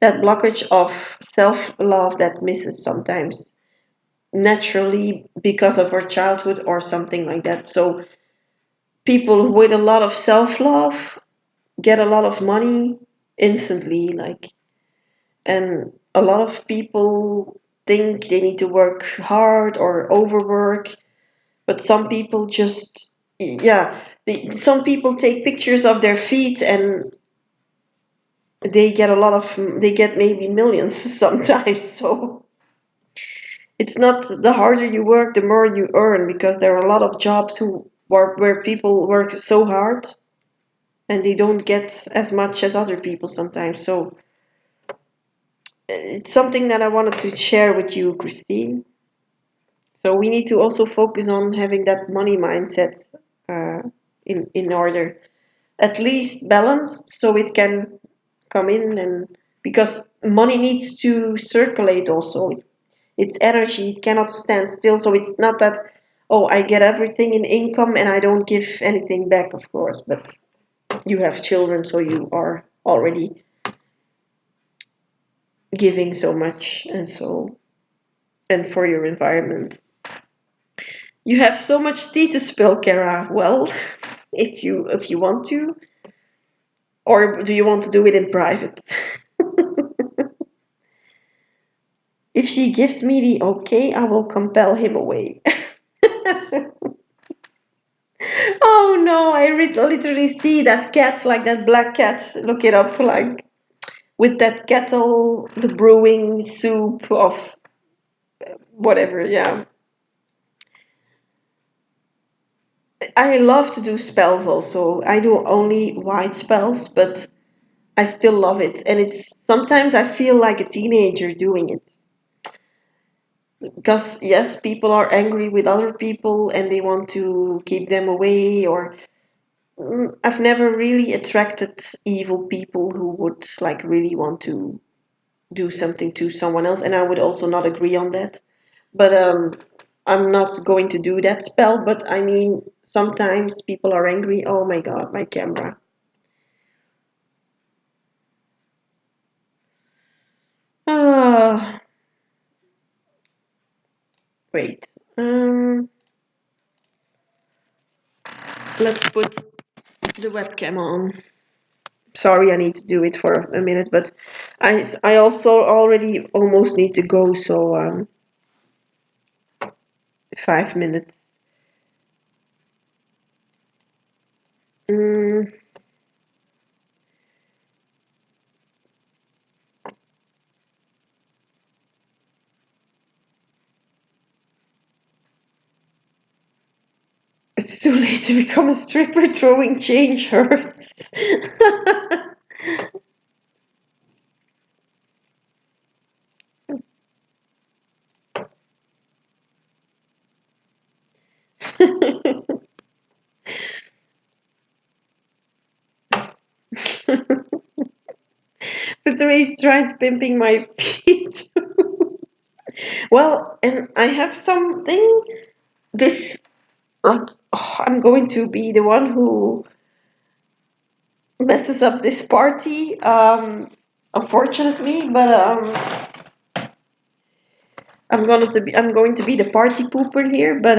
that blockage of self-love that misses sometimes naturally because of our childhood or something like that. So people with a lot of self-love get a lot of money instantly, like, and a lot of people think they need to work hard or overwork, but some people just, yeah, some people take pictures of their feet and they get maybe millions sometimes. So it's not, the harder you work the more you earn, because there are a lot of jobs where people work so hard and they don't get as much as other people sometimes. So it's something that I wanted to share with you, Christine. So we need to also focus on having that money mindset uh, in order, at least balanced, so it can come in, and because money needs to circulate also. It's energy, it cannot stand still. So it's not that, oh, I get everything in income and I don't give anything back, of course, but you have children, so you are already giving so much, and so, and for your environment. You have so much tea to spill, Kara. Well, if you want to, or do you want to do it in private? If she gives me the okay, I will compel him away. Oh no, literally see that cat, like that black cat. Look it up, like with that kettle, the brewing soup of whatever. Yeah, I love to do spells also. I do only white spells, but I still love it. And it's sometimes I feel like a teenager doing it. Because yes, people are angry with other people and they want to keep them away, or I've never really attracted evil people who would like really want to do something to someone else, and I would also not agree on that. But I'm not going to do that spell. But I mean, sometimes people are angry. Oh my God, my camera. Ah, wait. Let's put the webcam on. Sorry, I need to do it for a minute, but I also already almost need to go, so 5 minutes. Mm, it's too late to become a stripper. Throwing change hurts. But Ray's tried pimping my feet. Well, and I have something. This, like, oh, I'm going to be the one who messes up this party, unfortunately. But I'm going to be the party pooper here. But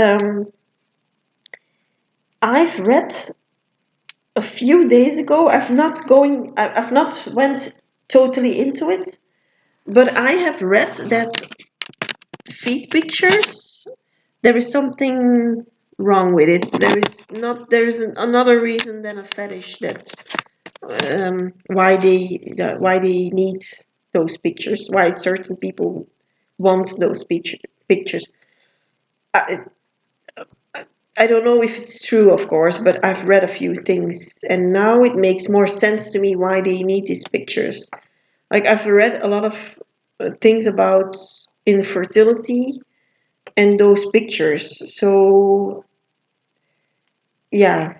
I've read a few days ago. I've not went totally into it, but I have read that feet pictures. There is something wrong with it. There is another reason than a fetish that why they need those pictures. Why certain people want those pictures. I, I don't know if it's true, of course, but I've read a few things, and now it makes more sense to me why they need these pictures. Like I've read a lot of things about infertility and those pictures. So yeah,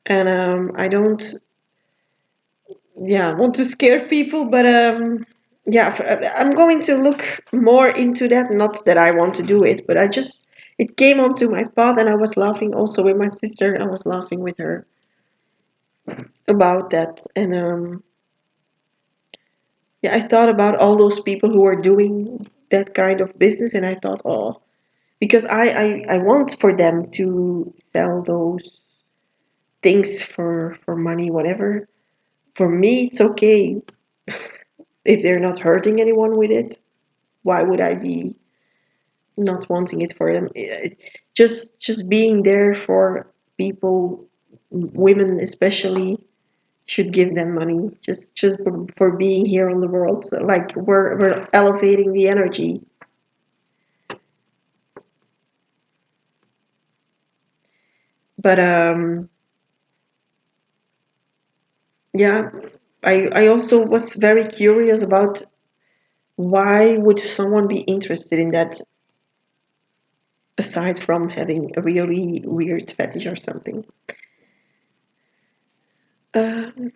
and I don't, yeah, want to scare people, but yeah, I'm going to look more into that. Not that I want to do it, but it came onto my path, and I was laughing also with my sister. I was laughing with her about that, and yeah, I thought about all those people who are doing that kind of business, and I thought, oh, because I want for them to sell those things for money, whatever. For me, it's okay if they're not hurting anyone with it. Why would I be not wanting it for them? Just being there for people, women especially, should give them money just for being here on the world. So, like we're elevating the energy. But yeah, I also was very curious about why would someone be interested in that aside from having a really weird fetish or something. Um,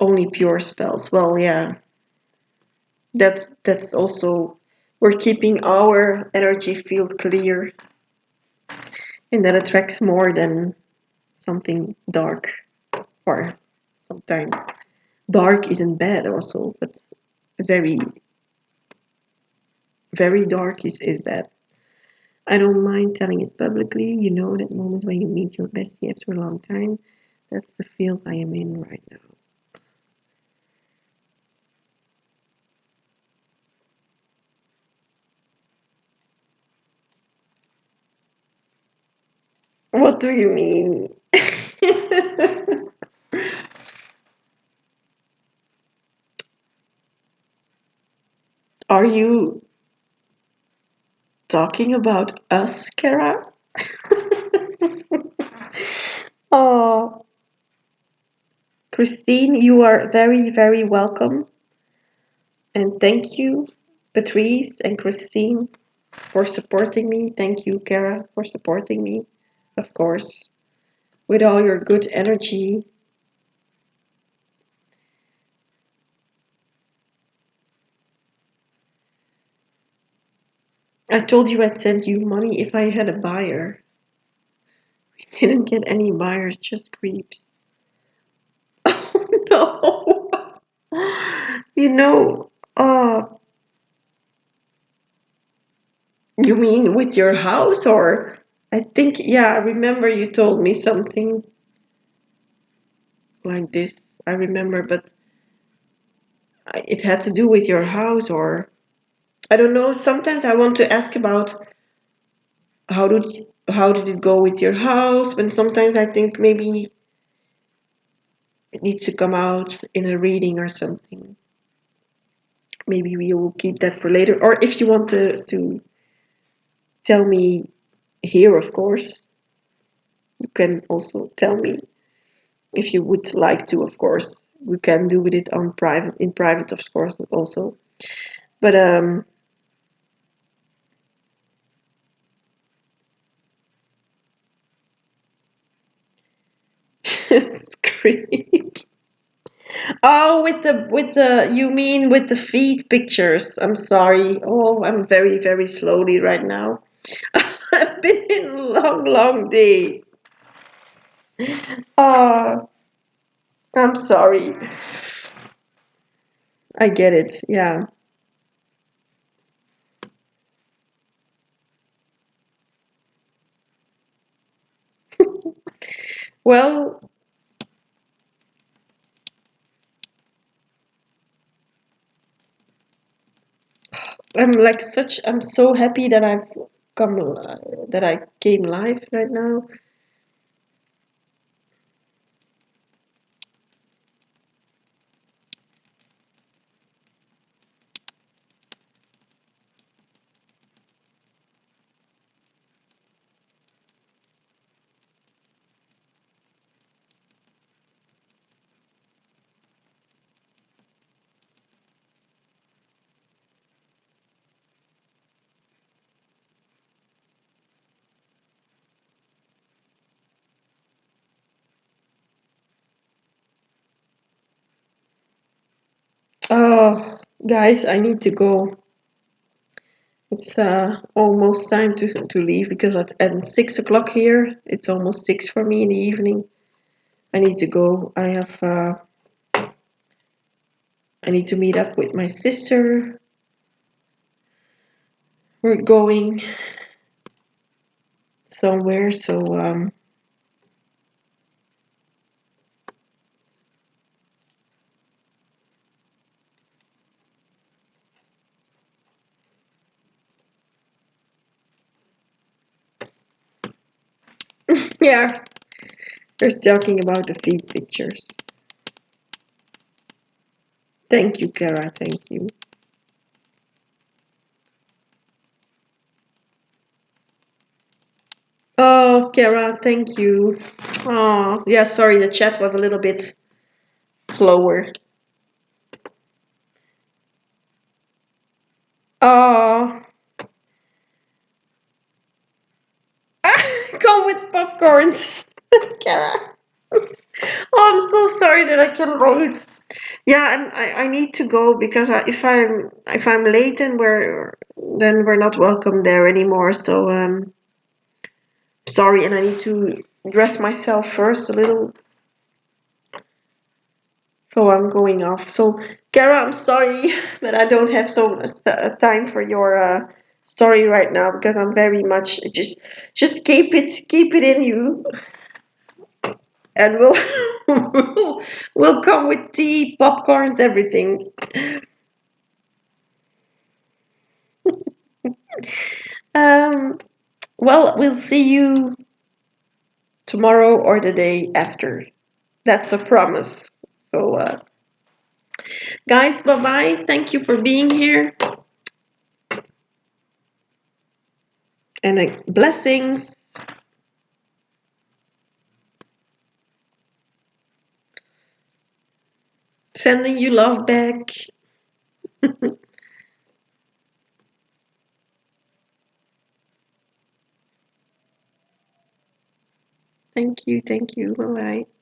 Only pure spells. Well, yeah, that's also we're keeping our energy field clear, and that attracts more than something dark. Or sometimes dark isn't bad also, but very very dark is bad. I don't mind telling it publicly. You know that moment when you meet your bestie after a long time. That's the field I am in right now. What do you mean? Are you talking about us, Kara? Oh, Christine, you are very, very welcome. And thank you, Patrice and Christine, for supporting me. Thank you, Kara, for supporting me, of course, with all your good energy. I told you I'd send you money if I had a buyer. We didn't get any buyers, just creeps. Oh no! You know, you mean with your house, or I think, yeah, I remember you told me something like this. I remember, but it had to do with your house, or I don't know. Sometimes I want to ask about how did it go with your house, but sometimes I think maybe it needs to come out in a reading or something. Maybe we will keep that for later, or if you want to tell me here, of course, you can also tell me if you would like to. Of course, we can do with it on private, in private, of course, also. But scream. Oh, with the you mean with the feet pictures. I'm sorry. Oh, I'm very, very slowly right now. I've been in a long, long day. Oh, I'm sorry. I get it. Yeah. Well, I'm so happy that that I came live right now. Oh, guys, I need to go. It's almost time to leave because at 6 o'clock here, it's almost 6 for me in the evening. I need to go. I need to meet up with my sister. We're going somewhere, so yeah, we're talking about the feed pictures. Thank you, Kara. Thank you. Oh, Kara, thank you. Oh, yeah, sorry, the chat was a little bit slower. Oh, come with popcorns, Kara. Oh, I'm so sorry that I can't wait. Yeah, and I need to go because if I'm late, then we're not welcome there anymore. So sorry, and I need to dress myself first a little. So I'm going off. So Kara, I'm sorry that I don't have so much time for your story right now because I'm very much just keep it in you. and we'll come with tea, popcorns, everything. Um, well, we'll see you tomorrow or the day after. That's a promise. So, guys, bye bye. Thank you for being here. And blessings. Sending you love back. Thank you. Thank you. Bye bye.